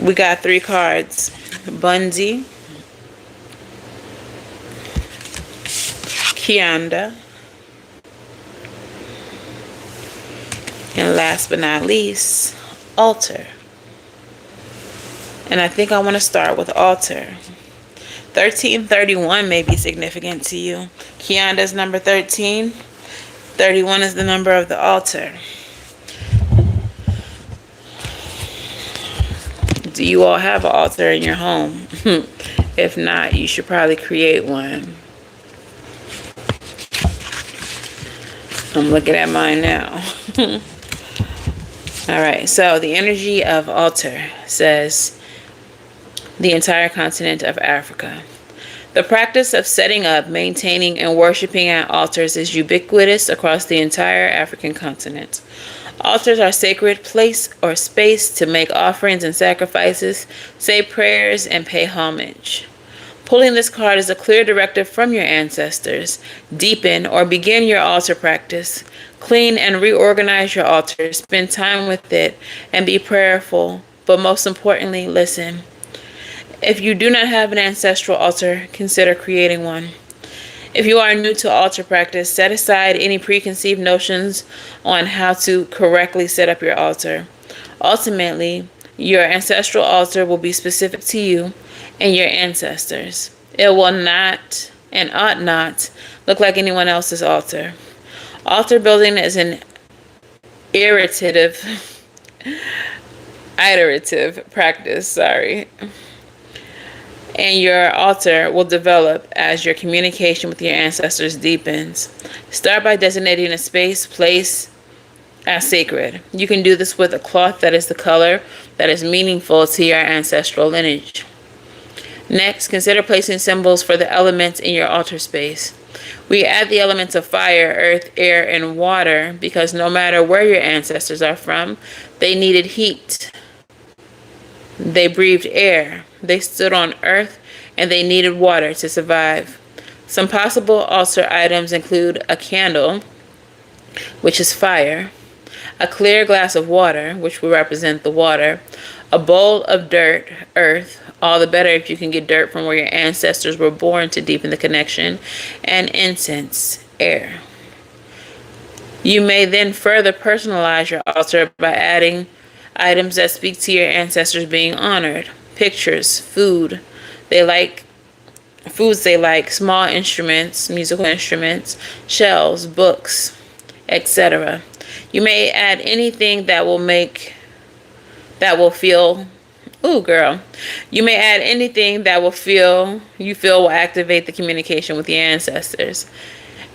We got 3 cards. Bunzi, Kianda, and last but not least, Altar. And I think I want to start with Altar. 1331 may be significant to you. Kianda's number 13. 31 is the number of the altar. Do you all have an altar in your home? If not, you should probably create one. I'm looking at mine now. All right, so the energy of altar says the entire continent of Africa. The practice of setting up, maintaining, and worshiping at altars is ubiquitous across the entire African continent. Altars are sacred place or space to make offerings and sacrifices, say prayers, and pay homage. Pulling this card is a clear directive from your ancestors. Deepen or begin your altar practice. Clean and reorganize your altar. Spend time with it and be prayerful. But most importantly, listen. If you do not have an ancestral altar, consider creating one. If you are new to altar practice, set aside any preconceived notions on how to correctly set up your altar. Ultimately, your ancestral altar will be specific to you and your ancestors. It will not and ought not look like anyone else's altar. Altar building is an iterative practice, and your altar will develop as your communication with your ancestors deepens. Start by designating a place as sacred. You can do this with a cloth that is the color that is meaningful to your ancestral lineage. Next, consider placing symbols for the elements in your altar space. We add the elements of fire, earth, air, and water because no matter where your ancestors are from, they needed heat. They breathed air. They stood on earth, and they needed water to survive. Some possible altar items include a candle, which is fire, a clear glass of water, which will represent the water, a bowl of dirt, earth, all the better if you can get dirt from where your ancestors were born to deepen the connection, and incense, air. You may then further personalize your altar by adding items that speak to your ancestors being honored, pictures, foods they like, small instruments, musical instruments, shells, books, etc. You may add anything that will feel will activate the communication with your ancestors.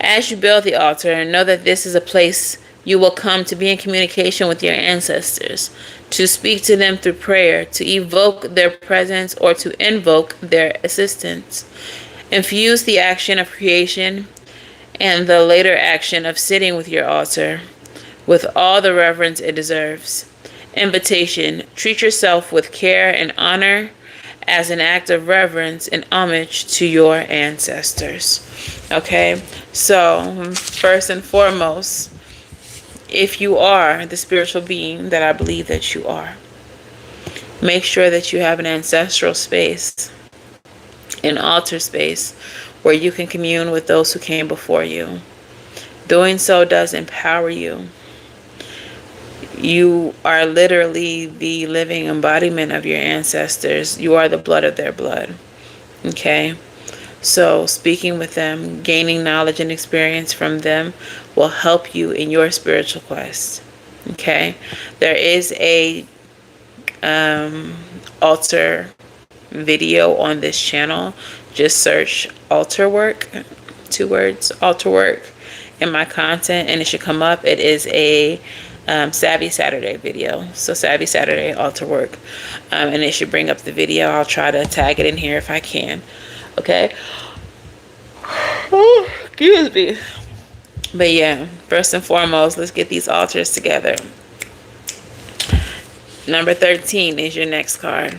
As you build the altar, know that this is a place you will come to be in communication with your ancestors, to speak to them through prayer, to evoke their presence, or to invoke their assistance. Infuse the action of creation and the later action of sitting with your altar with all the reverence it deserves. Invitation: treat yourself with care and honor as an act of reverence and homage to your ancestors. Okay, so first and foremost, if you are the spiritual being that I believe that you are, make sure that you have an ancestral space, an altar space, where you can commune with those who came before you. Doing so does empower you. You are literally the living embodiment of your ancestors. You are the blood of their blood. Okay? So speaking with them, gaining knowledge and experience from them will help you in your spiritual quest. Okay? There is a altar video on this channel. Just search altar work, 2 words, altar work, in my content, and it should come up. It is a Savvy Saturday video. So Savvy Saturday altar work, and it should bring up the video. I'll try to tag it in here if I can. Okay. Oh, excuse me. But yeah, first and foremost, let's get these altars together. Number 13 is your next card.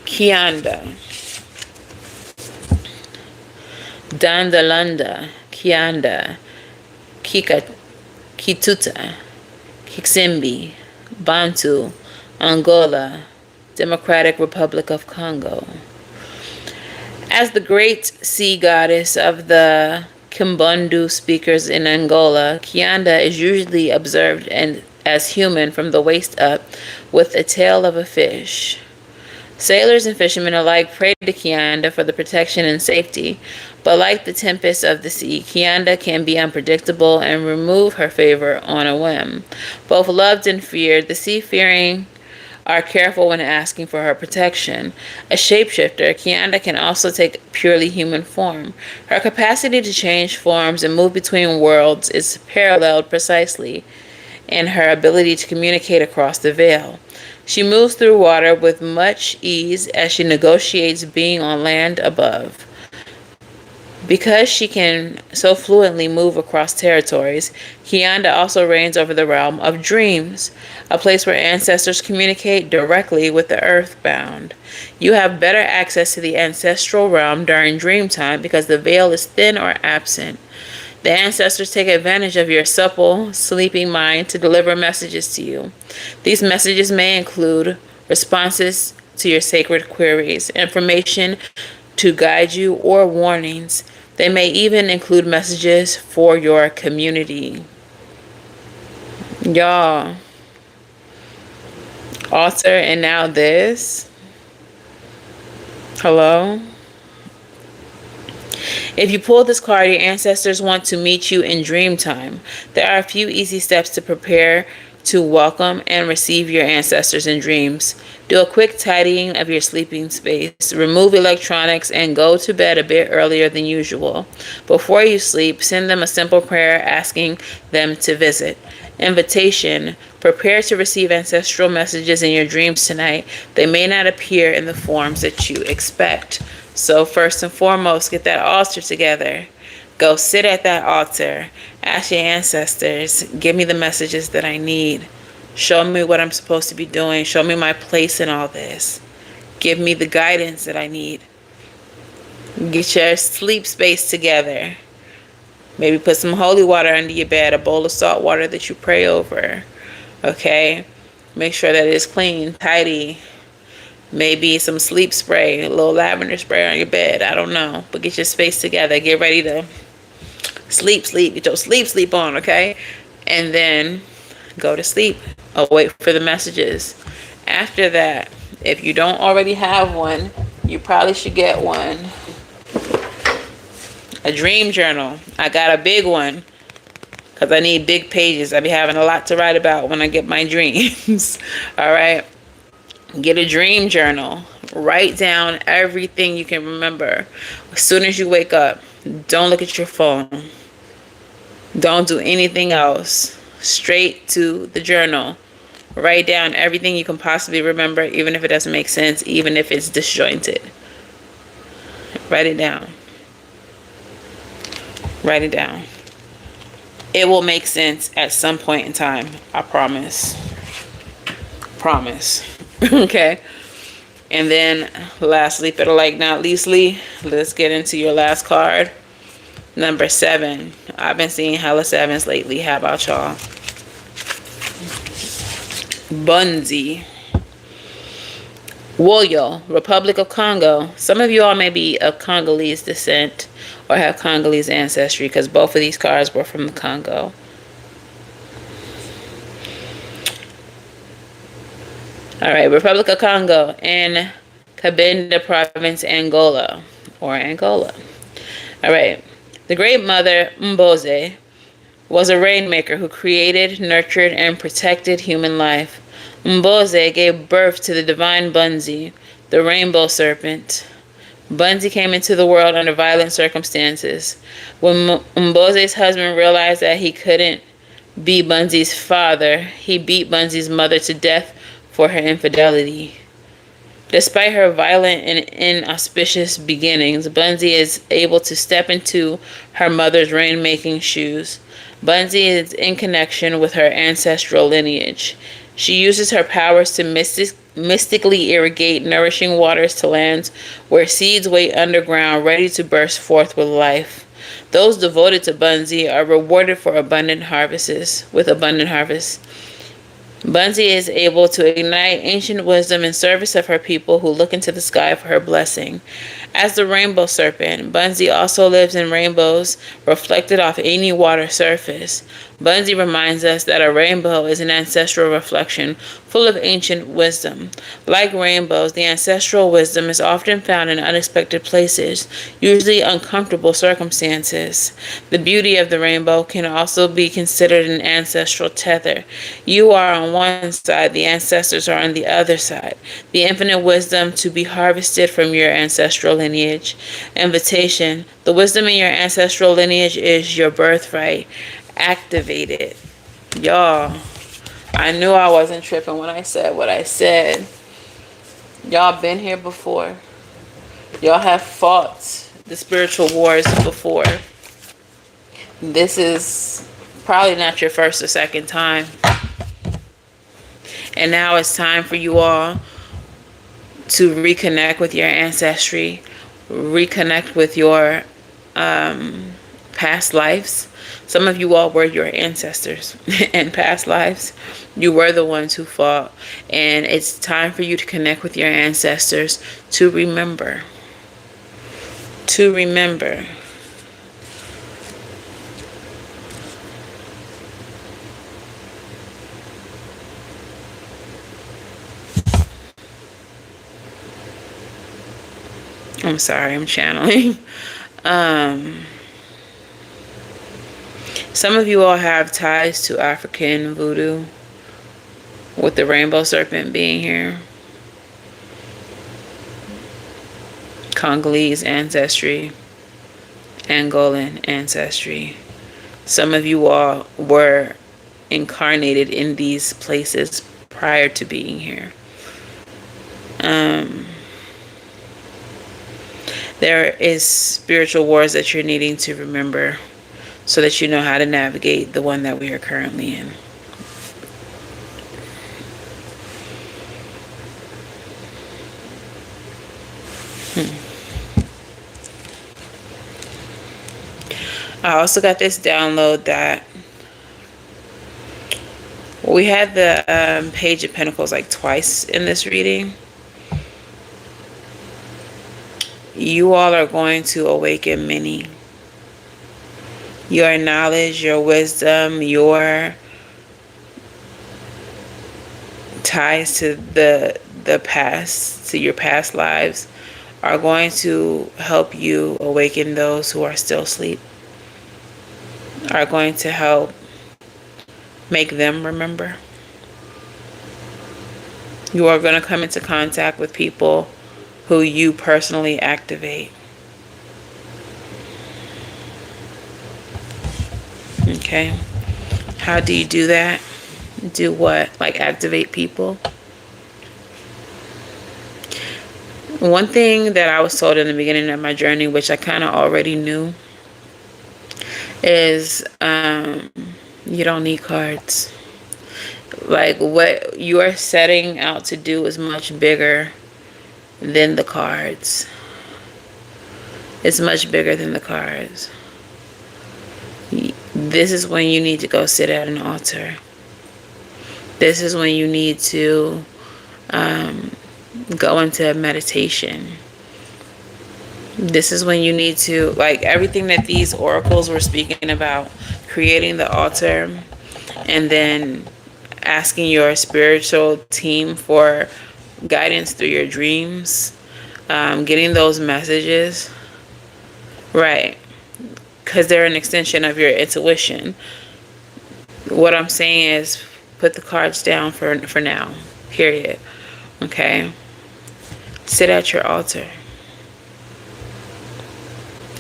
Kianda. Dandalanda. Kianda. Kituta. Kiksimbi. Bantu. Angola. Democratic Republic of Congo. As the great sea goddess of the Kimbundu speakers in Angola, Kianda is usually observed as human from the waist up, with the tail of a fish. Sailors and fishermen alike pray to Kianda for the protection and safety, but like the tempests of the sea, Kianda can be unpredictable and remove her favor on a whim. Both loved and feared, the sea-faring are careful when asking for her protection. A shapeshifter, Kianda can also take purely human form. Her capacity to change forms and move between worlds is paralleled precisely in her ability to communicate across the veil. She moves through water with much ease as she negotiates being on land above. Because she can so fluently move across territories, Kianda also reigns over the realm of dreams, a place where ancestors communicate directly with the earthbound. You have better access to the ancestral realm during dream time because the veil is thin or absent. The ancestors take advantage of your supple, sleeping mind to deliver messages to you. These messages may include responses to your sacred queries, information to guide you or warnings. They may even include messages for your community. Y'all, altar and now this. Hello? If you pull this card, your ancestors want to meet you in dream time. There are a few easy steps to prepare to welcome and receive your ancestors in dreams. Do a quick tidying of your sleeping space. Remove electronics and go to bed a bit earlier than usual. Before you sleep, send them a simple prayer asking them to visit. Invitation. Prepare to receive ancestral messages in your dreams tonight. They may not appear in the forms that you expect. So first and foremost, get that altar together. Go sit at that altar. Ask your ancestors, give me the messages that I need. Show me what I'm supposed to be doing. Show me my place in all this. Give me the guidance that I need. Get your sleep space together. Maybe put some holy water under your bed, a bowl of salt water that you pray over. Okay? Make sure that it's clean, tidy. Maybe some sleep spray, a little lavender spray on your bed. I don't know. But get your space together. Get ready to sleep. Get your sleep on, okay? And then go to sleep. Wait for the messages. After that, if you don't already have one, you probably should get one. A dream journal. I got a big one because I need big pages. I be having a lot to write about when I get my dreams. All right. Get a dream journal. Write down everything you can remember. As soon as you wake up, don't look at your phone. Don't do anything else. Straight to the journal. Write down everything you can possibly remember, even if it doesn't make sense, even if it's disjointed. Write it down. Write it down. It will make sense at some point in time. I promise. Promise. Okay. And then lastly, but like not leastly, let's get into your last card. Number 7. I've been seeing hella 7s lately. How about y'all? Bunzi. Woyo, Republic of Congo. Some of you all may be of Congolese descent or have Congolese ancestry because both of these cards were from the Congo. All right, Republic of Congo in Cabinda Province, Angola, or Angola. All right, the Great Mother Mboze was a rainmaker who created, nurtured, and protected human life. Mboze gave birth to the divine Bunzi, the rainbow serpent. Bunzi came into the world under violent circumstances. When Mboze's husband realized that he couldn't be Bunzi's father, he beat Bunzi's mother to death for her infidelity. Despite her violent and inauspicious beginnings, Bunzi is able to step into her mother's rainmaking shoes. Bunzi is in connection with her ancestral lineage. She uses her powers to mystically irrigate nourishing waters to lands where seeds wait underground, ready to burst forth with life. Those devoted to Bunzi are rewarded for abundant harvests. Bunzi is able to ignite ancient wisdom in service of her people who look into the sky for her blessing. As the rainbow serpent, Bunzi also lives in rainbows reflected off any water surface. Bunzi reminds us that a rainbow is an ancestral reflection full of ancient wisdom. Like rainbows, the ancestral wisdom is often found in unexpected places, usually uncomfortable circumstances. The beauty of the rainbow can also be considered an ancestral tether. You are on one side, the ancestors are on the other side. The infinite wisdom to be harvested from your ancestral lineage. Invitation. The wisdom in your ancestral lineage is your birthright. Activate it. Y'all, I knew I wasn't tripping when I said what I said. Y'all been here before. Y'all have fought the spiritual wars before. This is probably not your first or second time. And now it's time for you all to reconnect with your ancestry, reconnect with your past lives. Some of you all were your ancestors in past lives. You were the ones who fought. And it's time for you to connect with your ancestors to remember. to remember. I'm sorry, I'm channeling. Some of you all have ties to African voodoo, with the rainbow serpent being here. Congolese ancestry, Angolan ancestry. Some of you all were incarnated in these places prior to being here. There is spiritual wars that you're needing to remember so that you know how to navigate the one that we are currently in. I also got this download that we had the Page of Pentacles like twice in this reading. You all are going to awaken many. Your knowledge, your wisdom, your ties to the past, to your past lives, are going to help you awaken those who are still asleep. Are going to help make them remember. You are going to come into contact with people who you personally activate. Okay. How do you do that? Do what? Like activate people? One thing that I was told in the beginning of my journey, which I kind of already knew, is you don't need cards. Like what you are setting out to do is much bigger than the cards. It's much bigger than the cards. This is when you need to go sit at an altar. This is when you need to go into meditation. This is when you need to, like, everything that these oracles were speaking about, creating the altar and then asking your spiritual team for guidance through your dreams, getting those messages, right? Because they're an extension of your intuition. What I'm saying is put the cards down for now, period. Okay? Sit at your altar.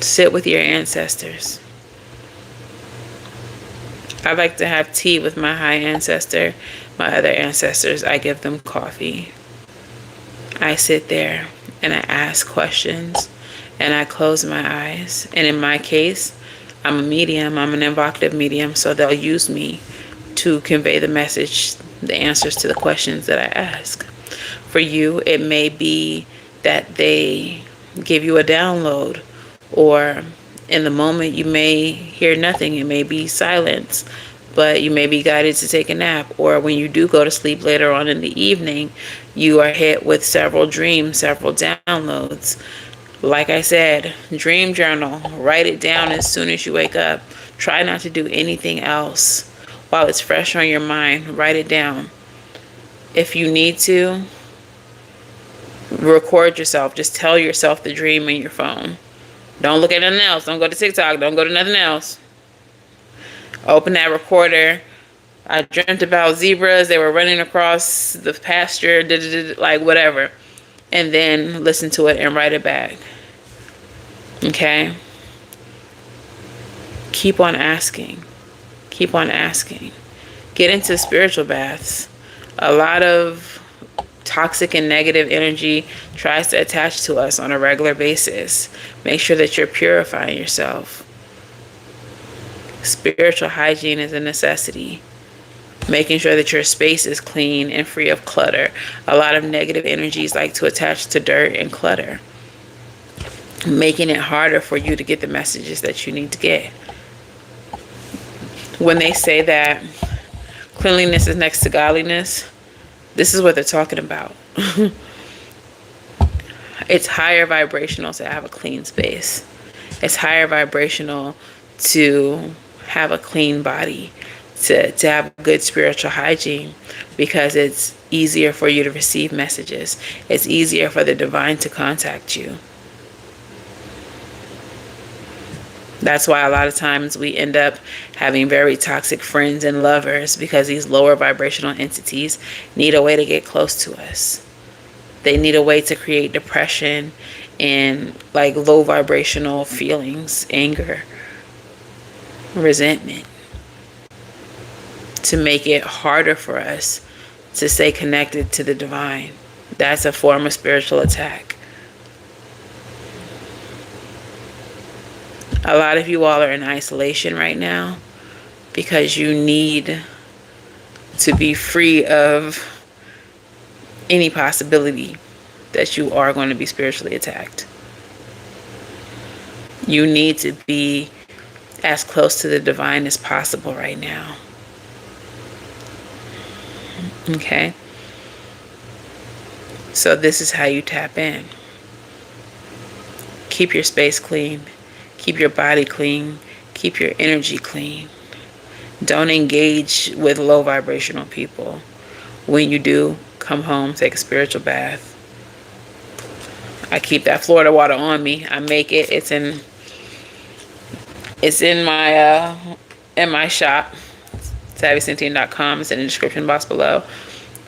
Sit with your ancestors. I like to have tea with my high ancestor. My other ancestors, I give them coffee. I sit there and I ask questions and I close my eyes. And in my case, I'm a medium. I'm an evocative medium, so they'll use me to convey the message, the answers to the questions that I ask. For you, it may be that they give you a download, or in the moment you may hear nothing. It may be silence, but you may be guided to take a nap. Or when you do go to sleep later on in the evening, you are hit with several dreams, several downloads. Like I said, dream journal. Write it down as soon as you wake up. Try not to do anything else while it's fresh on your mind. Write it down. If you need to, record yourself. Just tell yourself the dream in your phone. Don't look at nothing else. Don't go to TikTok. Don't go to nothing else. Open that recorder. I dreamt about zebras. They were running across the pasture, like whatever. And then listen to it and write it back. Okay? Keep on asking. Keep on asking. Get into spiritual baths. A lot of toxic and negative energy tries to attach to us on a regular basis. Make sure that you're purifying yourself. Spiritual hygiene is a necessity. Making sure that your space is clean and free of clutter. A lot of negative energies like to attach to dirt and clutter, making it harder for you to get the messages that you need to get. When they say that cleanliness is next to godliness, this is what they're talking about. It's higher vibrational to have a clean space. It's higher vibrational to have a clean body, to have good spiritual hygiene, because it's easier for you to receive messages. It's easier for the divine to contact you. That's why a lot of times we end up having very toxic friends and lovers, because these lower vibrational entities need a way to get close to us. They need a way to create depression and like low vibrational feelings, anger, resentment, to make it harder for us to stay connected to the divine. That's a form of spiritual attack. A lot of you all are in isolation right now because you need to be free of any possibility that you are going to be spiritually attacked. You need to be as close to the divine as possible right now. Okay? So this is how you tap in. Keep your space clean. Keep your body clean. Keep your energy clean. Don't engage with low vibrational people. When you do, come home, take a spiritual bath. I keep that Florida water on me. I make it. It's in my shop, SavySentient.com. It's in the description box below.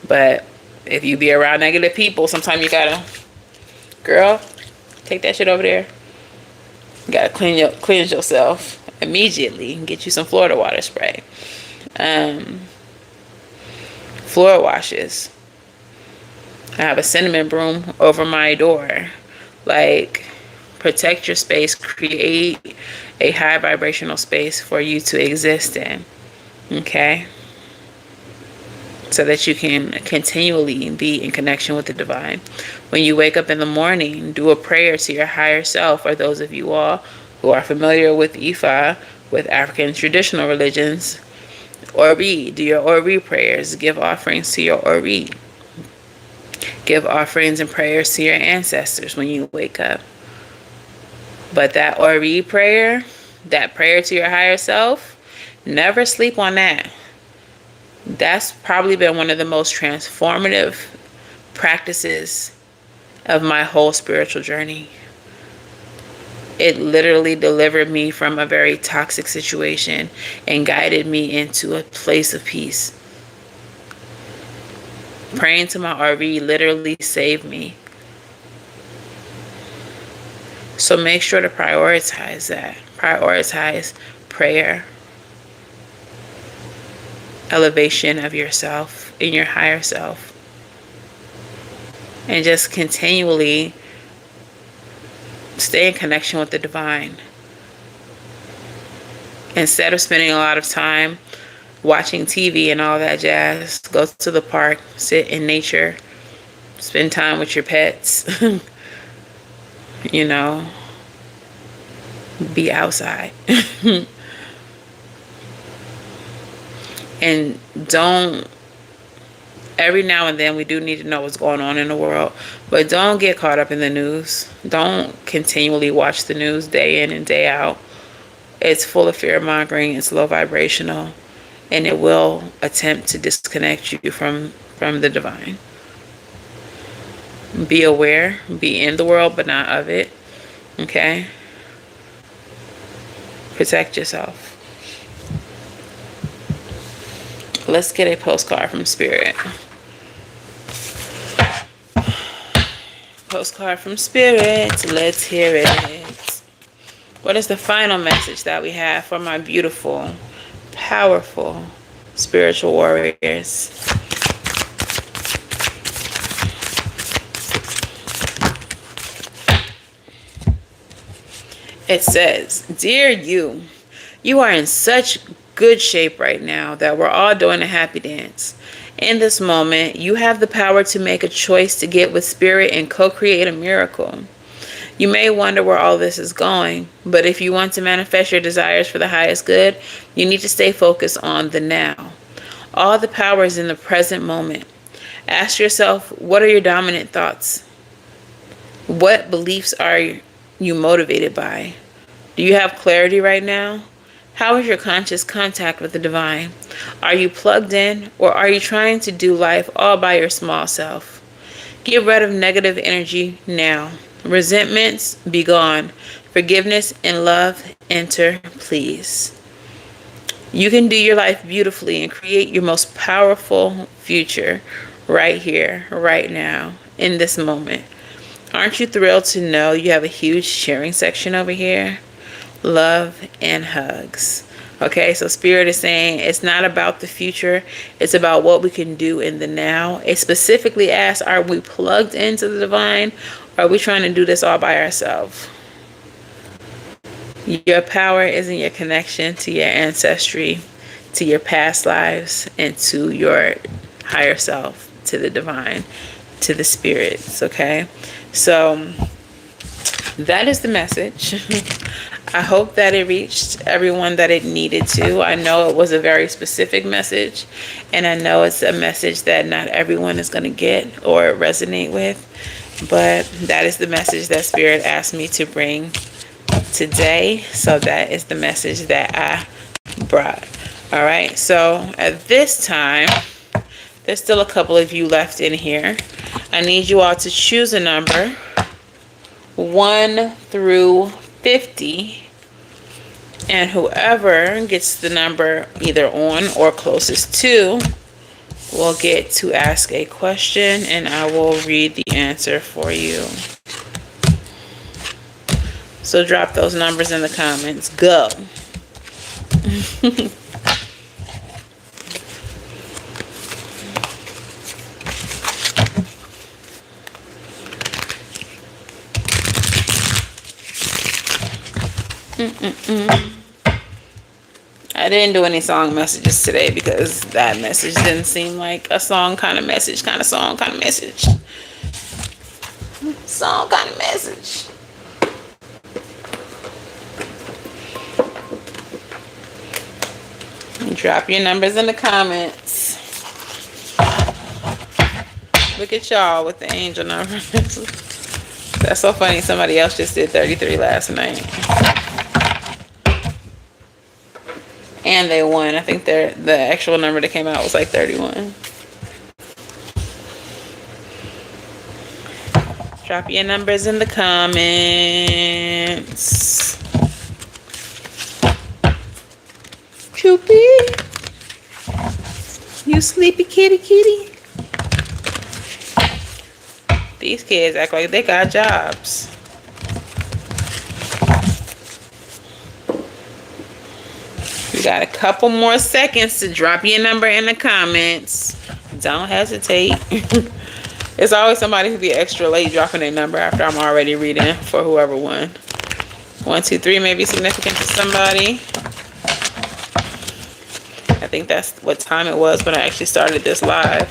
But if you be around negative people, sometimes you gotta, girl, take that shit over there. You gotta cleanse yourself immediately and get you some Florida water spray. Floor washes. I have a cinnamon broom over my door. Like, protect your space. Create a high vibrational space for you to exist in. Okay? So that you can continually be in connection with the divine. When you wake up in the morning, do a prayer to your higher self. Or those of you all who are familiar with Ifa, with African traditional religions, Ori, do your Ori prayers. Give offerings to your Ori. Give offerings and prayers to your ancestors when you wake up. But that Ori prayer, that prayer to your higher self, never sleep on that. That's probably been one of the most transformative practices of my whole spiritual journey. It literally delivered me from a very toxic situation and guided me into a place of peace. Praying to my RV literally saved me. So make sure to prioritize that. Prioritize prayer. Elevation of yourself in your higher self. And just continually stay in connection with the divine. Instead of spending a lot of time watching TV and all that jazz, go to the park, sit in nature, spend time with your pets, you know, be outside. And don't, every now and then we do need to know what's going on in the world, but don't get caught up in the news. Don't continually watch the news day in and day out. It's full of fear mongering. It's low vibrational, and it will attempt to disconnect you from the divine. Be aware, be in the world, but not of it. Okay? Protect yourself. Let's get a postcard from Spirit. Postcard from Spirit. Let's hear it. What is the final message that we have for my beautiful, powerful spiritual warriors? It says, "Dear you, you are in such good shape right now that we're all doing a happy dance. In this moment, you have the power to make a choice to get with Spirit and co-create a miracle. You may wonder where all this is going, but if you want to manifest your desires for the highest good, you need to stay focused on the now. All the power is in the present moment. Ask yourself, what are your dominant thoughts? What beliefs are you motivated by? Do you have clarity right now? How is your conscious contact with the divine? Are you plugged in, or are you trying to do life all by your small self? Get rid of negative energy now. Resentments, be gone. Forgiveness and love, enter, please. You can do your life beautifully and create your most powerful future right here, right now, in this moment. Aren't you thrilled to know you have a huge sharing section over here? Love and hugs. Okay, so Spirit is saying it's not about the future. It's about what we can do in the now. It specifically asks, are we plugged into the divine? Or are we trying to do this all by ourselves? Your power is in your connection to your ancestry, to your past lives, and to your higher self, to the divine, to the spirits, okay? So that is the message. I hope that it reached everyone that it needed to. I know it was a very specific message, and I know it's a message that not everyone is going to get or resonate with, but that is the message that Spirit asked me to bring today. So that is the message that I brought. All right, so at this time, there's still a couple of you left in here. I need you all to choose a number 1 through 50, and whoever gets the number either on or closest to will get to ask a question, and I will read the answer for you. So drop those numbers in the comments. Go. I didn't do any song messages today because that message didn't seem like a song kind of message, kind of song kind of message. Song kind of message. Drop your numbers in the comments. Look at y'all with the angel numbers. That's so funny. Somebody else just did 33 last night. And they won. I think the actual number that came out was like 31. Drop your numbers in the comments. Choopy. You sleepy kitty. These kids act like they got jobs. You got a couple more seconds to drop your number in the comments. Don't hesitate. It's always somebody who be extra late dropping their number after I'm already reading for whoever won. 1, 2, 3 may be significant to somebody. I think that's what time it was when I actually started this live.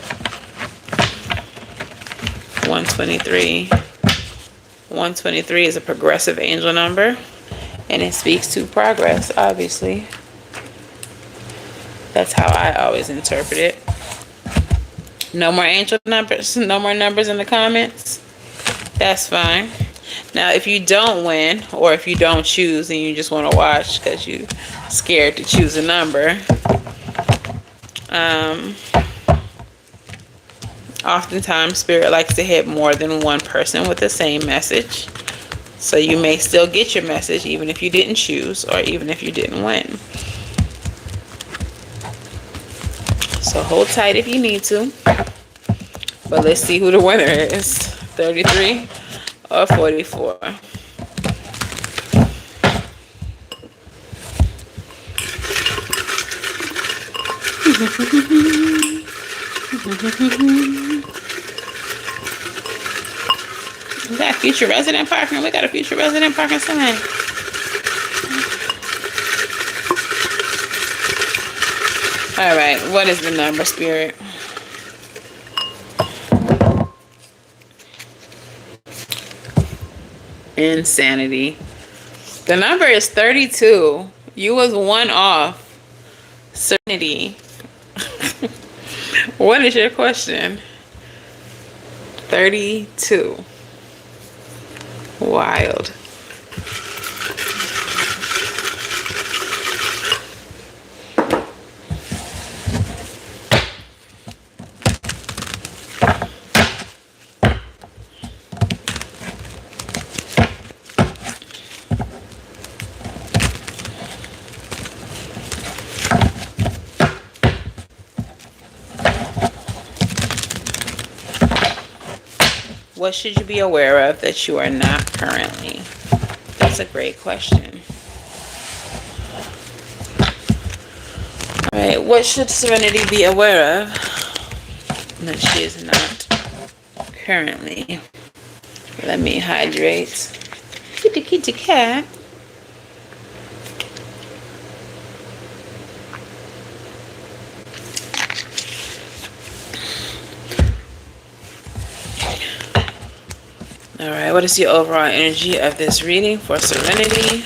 123. 123 is a progressive angel number, and it speaks to progress, obviously. That's how I always interpret it. No more angel numbers, no more numbers in the comments. That's fine. Now, if you don't win, or if you don't choose and you just want to watch because you're scared to choose a number, oftentimes Spirit likes to hit more than one person with the same message. So you may still get your message even if you didn't choose or even if you didn't win. So hold tight if you need to. But let's see who the winner is. 33 or 44. We got future resident parking. We got a future resident parking sign. All right, what is the number, Spirit? Insanity. The number is 32. You was one off. Serenity. What is your question? 32. Wild. What should you be aware of that you are not currently? That's a great question. All right, what should Serenity be aware of that she is not currently? Let me hydrate. Kitty, kitty, cat. Alright, what is the overall energy of this reading for Serenity?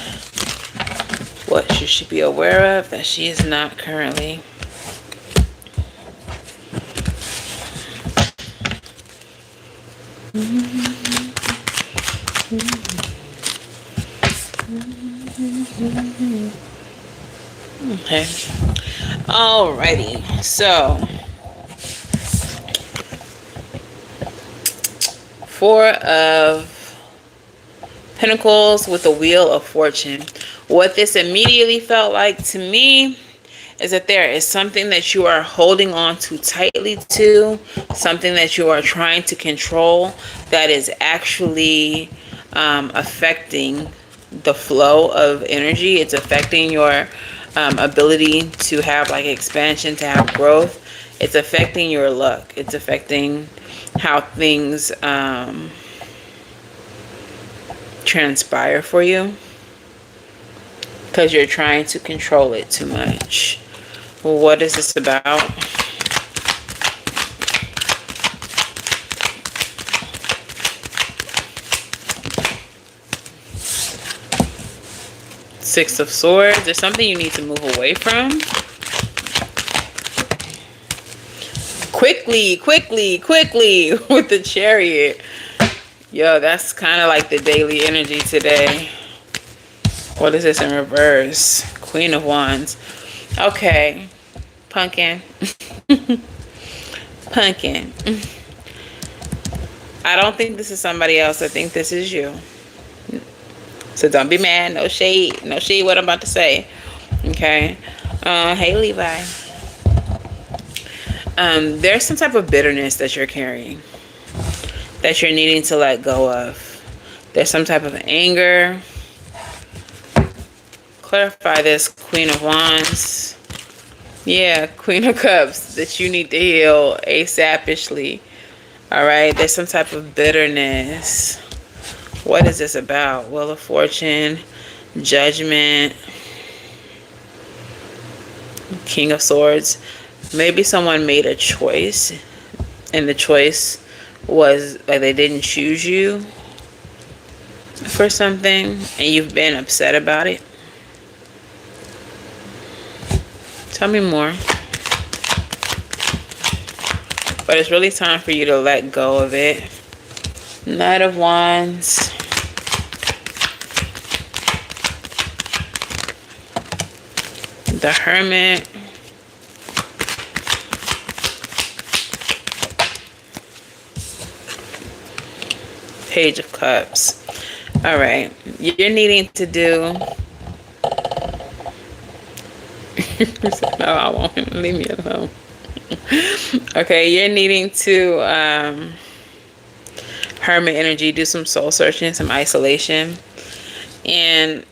What should she be aware of that she is not currently? Okay. Alrighty, so Four of Pentacles with the Wheel of Fortune. What this immediately felt like to me is that there is something that you are holding on to tightly to, something that you are trying to control that is actually affecting the flow of energy. It's affecting your ability to have like expansion, to have growth. It's affecting your luck. It's affecting how things transpire for you because you're trying to control it too much. Well, what is this about? Six of Swords. There's something you need to move away from. Quickly with the Chariot. Yo, that's kind of like the daily energy today. What is this in reverse? Queen of Wands. Okay. Pumpkin. Pumpkin. I don't think this is somebody else. I think this is you. So don't be mad. No shade. No shade what I'm about to say. Okay. Hey, Levi. There's some type of bitterness that you're carrying, that you're needing to let go of. There's some type of anger. Clarify this, Queen of Wands. Yeah, Queen of Cups, that you need to heal ASAPishly. Alright, there's some type of bitterness. What is this about? Wheel of Fortune, Judgment, King of Swords. Maybe someone made a choice, and the choice was like they didn't choose you for something, and you've been upset about it. Tell me more. But it's really time for you to let go of it. Knight of Wands. The Hermit. Page of Cups. All right, you're needing to do. No, I won't. Leave me alone. Okay, you're needing to Hermit energy, do some soul searching, some isolation, and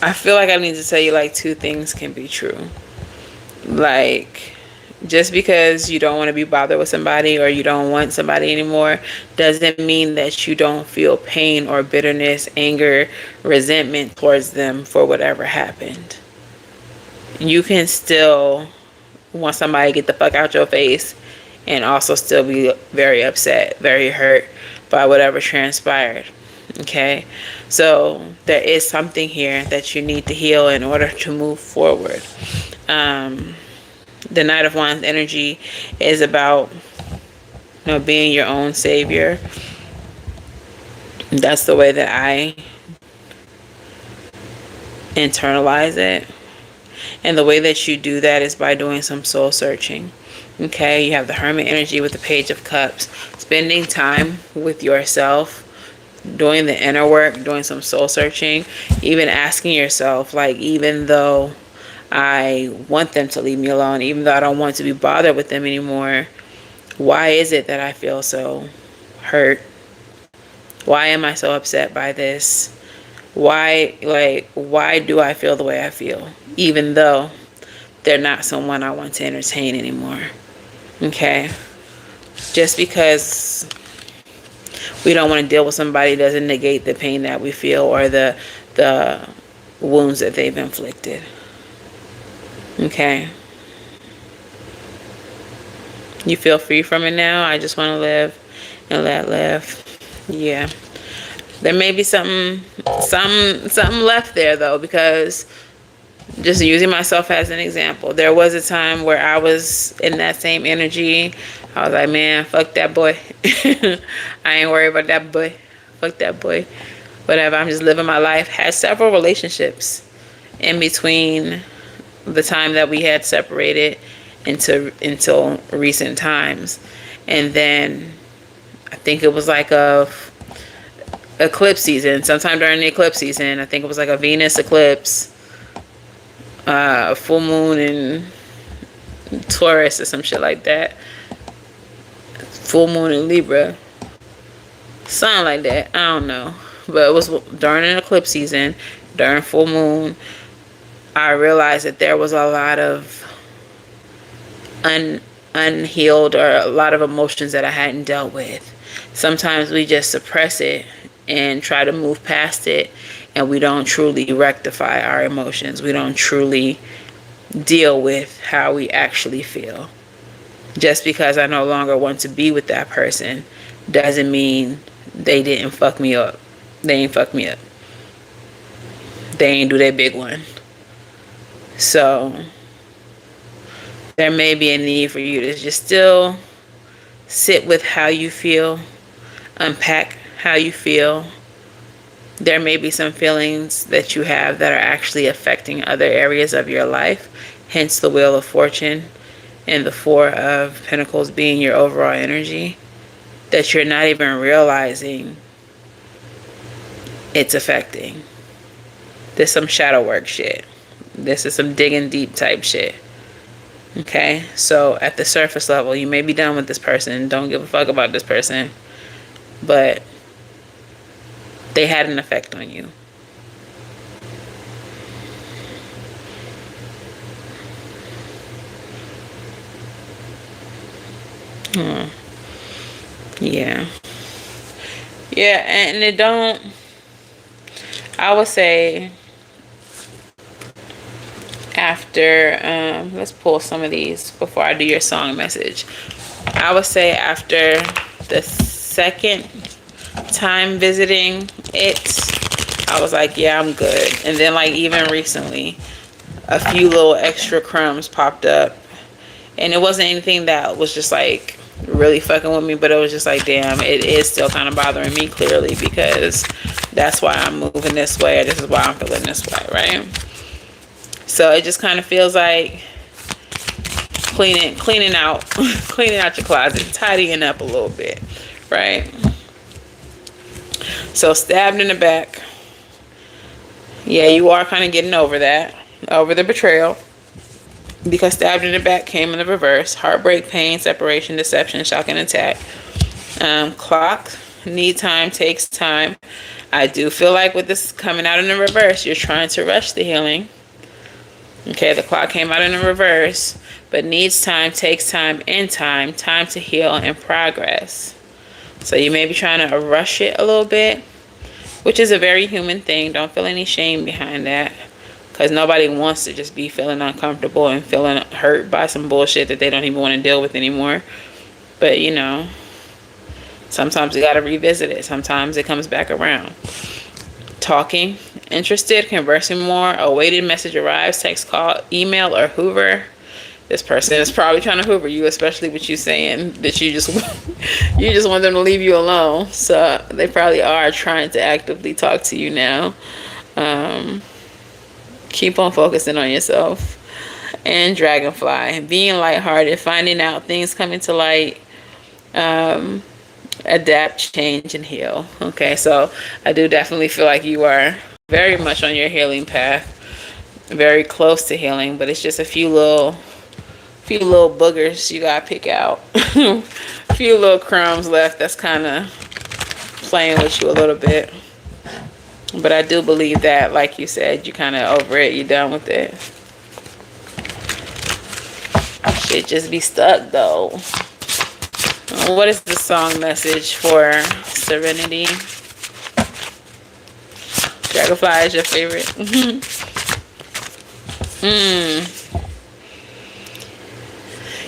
I feel like I need to tell you like two things can be true. Like, just because you don't want to be bothered with somebody or you don't want somebody anymore doesn't mean that you don't feel pain or bitterness, anger, resentment towards them for whatever happened. You can still want somebody to get the fuck out your face and also still be very upset, very hurt by whatever transpired. Okay? So there is something here that you need to heal in order to move forward. The Knight of Wands energy is about, being your own savior. That's the way that I internalize it. And the way that you do that is by doing some soul searching. Okay, you have the Hermit energy with the Page of Cups. Spending time with yourself, doing the inner work, doing some soul searching, even asking yourself, like, even though I want them to leave me alone, even though I don't want to be bothered with them anymore, why is it that I feel so hurt? Why am I so upset by this? Why do I feel the way I feel, even though they're not someone I want to entertain anymore? Okay, just because we don't want to deal with somebody doesn't negate the pain that we feel or the wounds that they've inflicted. Okay, you feel free from it now. I just want to live and let live. Yeah, there may be something left there though, because just using myself as an example, there was a time where I was in that same energy. I was like, man, fuck that boy. I ain't worried about that boy. Fuck that boy. Whatever, I'm just living my life. Had several relationships in between the time that we had separated until recent times. And then I think it was like a eclipse season. Sometime during the eclipse season, I think it was like a Venus eclipse, full moon in Taurus or some shit like that. Full moon in Libra. Something like that. I don't know. But it was during an eclipse season, during full moon. I realized that there was a lot of unhealed or a lot of emotions that I hadn't dealt with. Sometimes we just suppress it and try to move past it, and we don't truly rectify our emotions. We don't truly deal with how we actually feel. Just because I no longer want to be with that person doesn't mean they didn't fuck me up. They ain't fuck me up. They ain't do their big one. So there may be a need for you to just still sit with how you feel, unpack how you feel. There may be some feelings that you have that are actually affecting other areas of your life, hence the Wheel of Fortune and the Four of Pentacles being your overall energy, that you're not even realizing it's affecting. This is some shadow work shit. This is some digging deep type shit. Okay, so at the surface level, you may be done with this person, don't give a fuck about this person, but they had an effect on you. Yeah. Yeah, and it don't, I would say after, let's pull some of these before I do your song message. I would say after the second time visiting it, I was like, yeah, I'm good. And then like even recently, a few little extra crumbs popped up. And it wasn't anything that was just like really fucking with me, but it was just like, damn, it is still kind of bothering me clearly, because that's why I'm moving this way, or this is why I'm feeling this way, right? So it just kind of feels like cleaning out cleaning out your closet, tidying up a little bit, right? So stabbed in the back. Yeah, you are kind of getting over that, over the betrayal, because stabbed in the back came in the reverse. Heartbreak, pain, separation, deception, shock, and attack. Clock, need time, takes time. I do feel like with this coming out in the reverse, you're trying to rush the healing. Okay, the clock came out in the reverse, but needs time, takes time, and time to heal and progress. So you may be trying to rush it a little bit, which is a very human thing. Don't feel any shame behind that, because nobody wants to just be feeling uncomfortable and feeling hurt by some bullshit that they don't even want to deal with anymore. But, you know, sometimes you got to revisit it. Sometimes it comes back around. Talking, interested, conversing more, awaited message arrives, text, call, email, or Hoover. This person is probably trying to hoover you, especially with you saying that you just you just want them to leave you alone. So they probably are trying to actively talk to you now. Keep on focusing on yourself. And Dragonfly, being lighthearted, finding out things coming to light, adapt, change, and heal. Okay, so I do definitely feel like you are very much on your healing path, very close to healing, but it's just a few little boogers you gotta pick out. A few little crumbs left that's kind of playing with you a little bit. But I do believe that, like you said, you kind of over it, you're done with it. Shit just be stuck though. What is the song message for Serenity? Dragonfly is your favorite.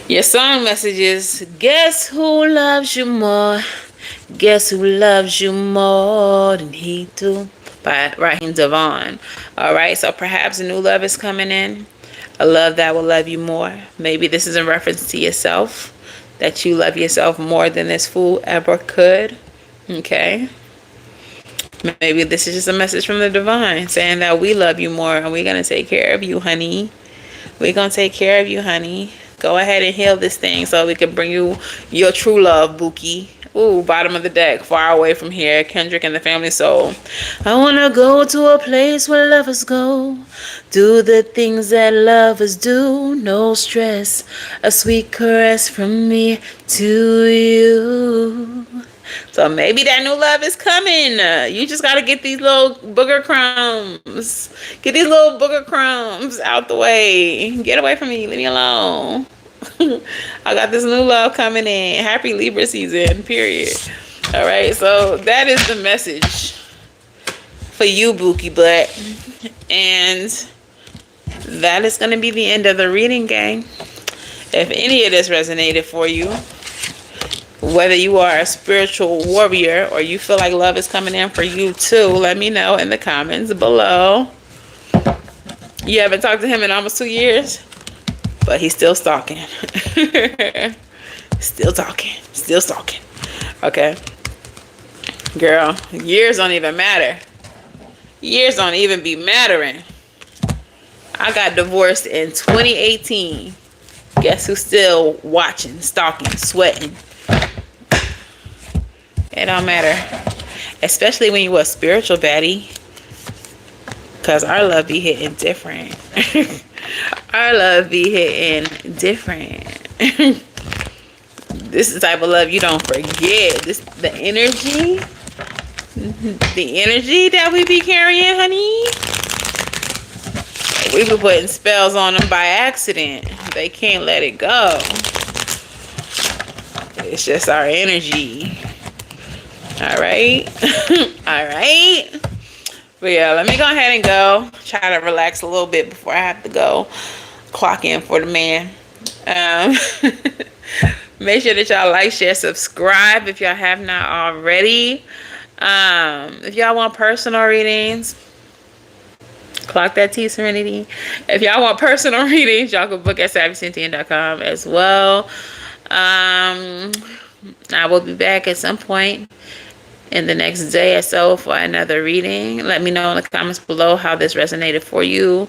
Your song message is, guess who loves you more? Guess who loves you more than he do? By Raheem Devon. Alright, so perhaps a new love is coming in. A love that will love you more. Maybe this is in reference to yourself. That you love yourself more than this fool ever could. Okay. Maybe this is just a message from the divine saying that we love you more and we're going to take care of you, honey. We're going to take care of you, honey. Go ahead and heal this thing so we can bring you your true love, Buki. Ooh, bottom of the deck, far away from here. Kendrick and the Family Soul. I want to go to a place where lovers go. Do the things that lovers do. No stress. A sweet caress from me to you. So maybe that new love is coming. You just got to get these little booger crumbs. Get these little booger crumbs out the way. Get away from me. Leave me alone. I got this new love coming in. Happy Libra season, period. All right, so that is the message for you, Buki Butt. And that is going to be the end of the reading, gang. If any of this resonated for you, whether you are a spiritual warrior or you feel like love is coming in for you too, let me know in the comments below. You haven't talked to him in almost 2 years, but he's still stalking. Still talking. Still stalking. Okay. Girl, years don't even matter. Years don't even be mattering. I got divorced in 2018. Guess who's still watching, stalking, sweating? It don't matter. Especially when you a spiritual baddie. Because our love be hitting different. Our love be hitting different. This is the type of love you don't forget. The energy that we be carrying, honey. We be putting spells on them by accident. They can't let it go. It's just our energy. Alright? Alright? But yeah, let me go ahead and go. Try to relax a little bit before I have to go clock in for the man. Make sure that y'all like, share, subscribe if y'all have not already. If y'all want personal readings, clock that T, Serenity. If y'all want personal readings, y'all can book at SavySentient.com as well. I will be back at some point in the next day or so for another reading. Let me know in the comments below how this resonated for you.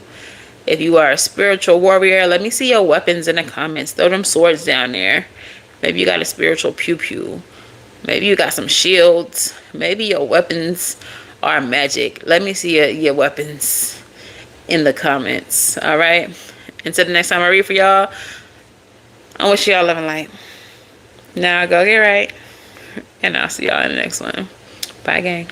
If you are a spiritual warrior, let me see your weapons in the comments. Throw them swords down there. Maybe you got a spiritual pew-pew. Maybe you got some shields. Maybe your weapons are magic. Let me see your weapons in the comments. All right? Until the next time I read for y'all, I wish y'all love and light. Now go get right. And I'll see y'all in the next one. Bye, gang.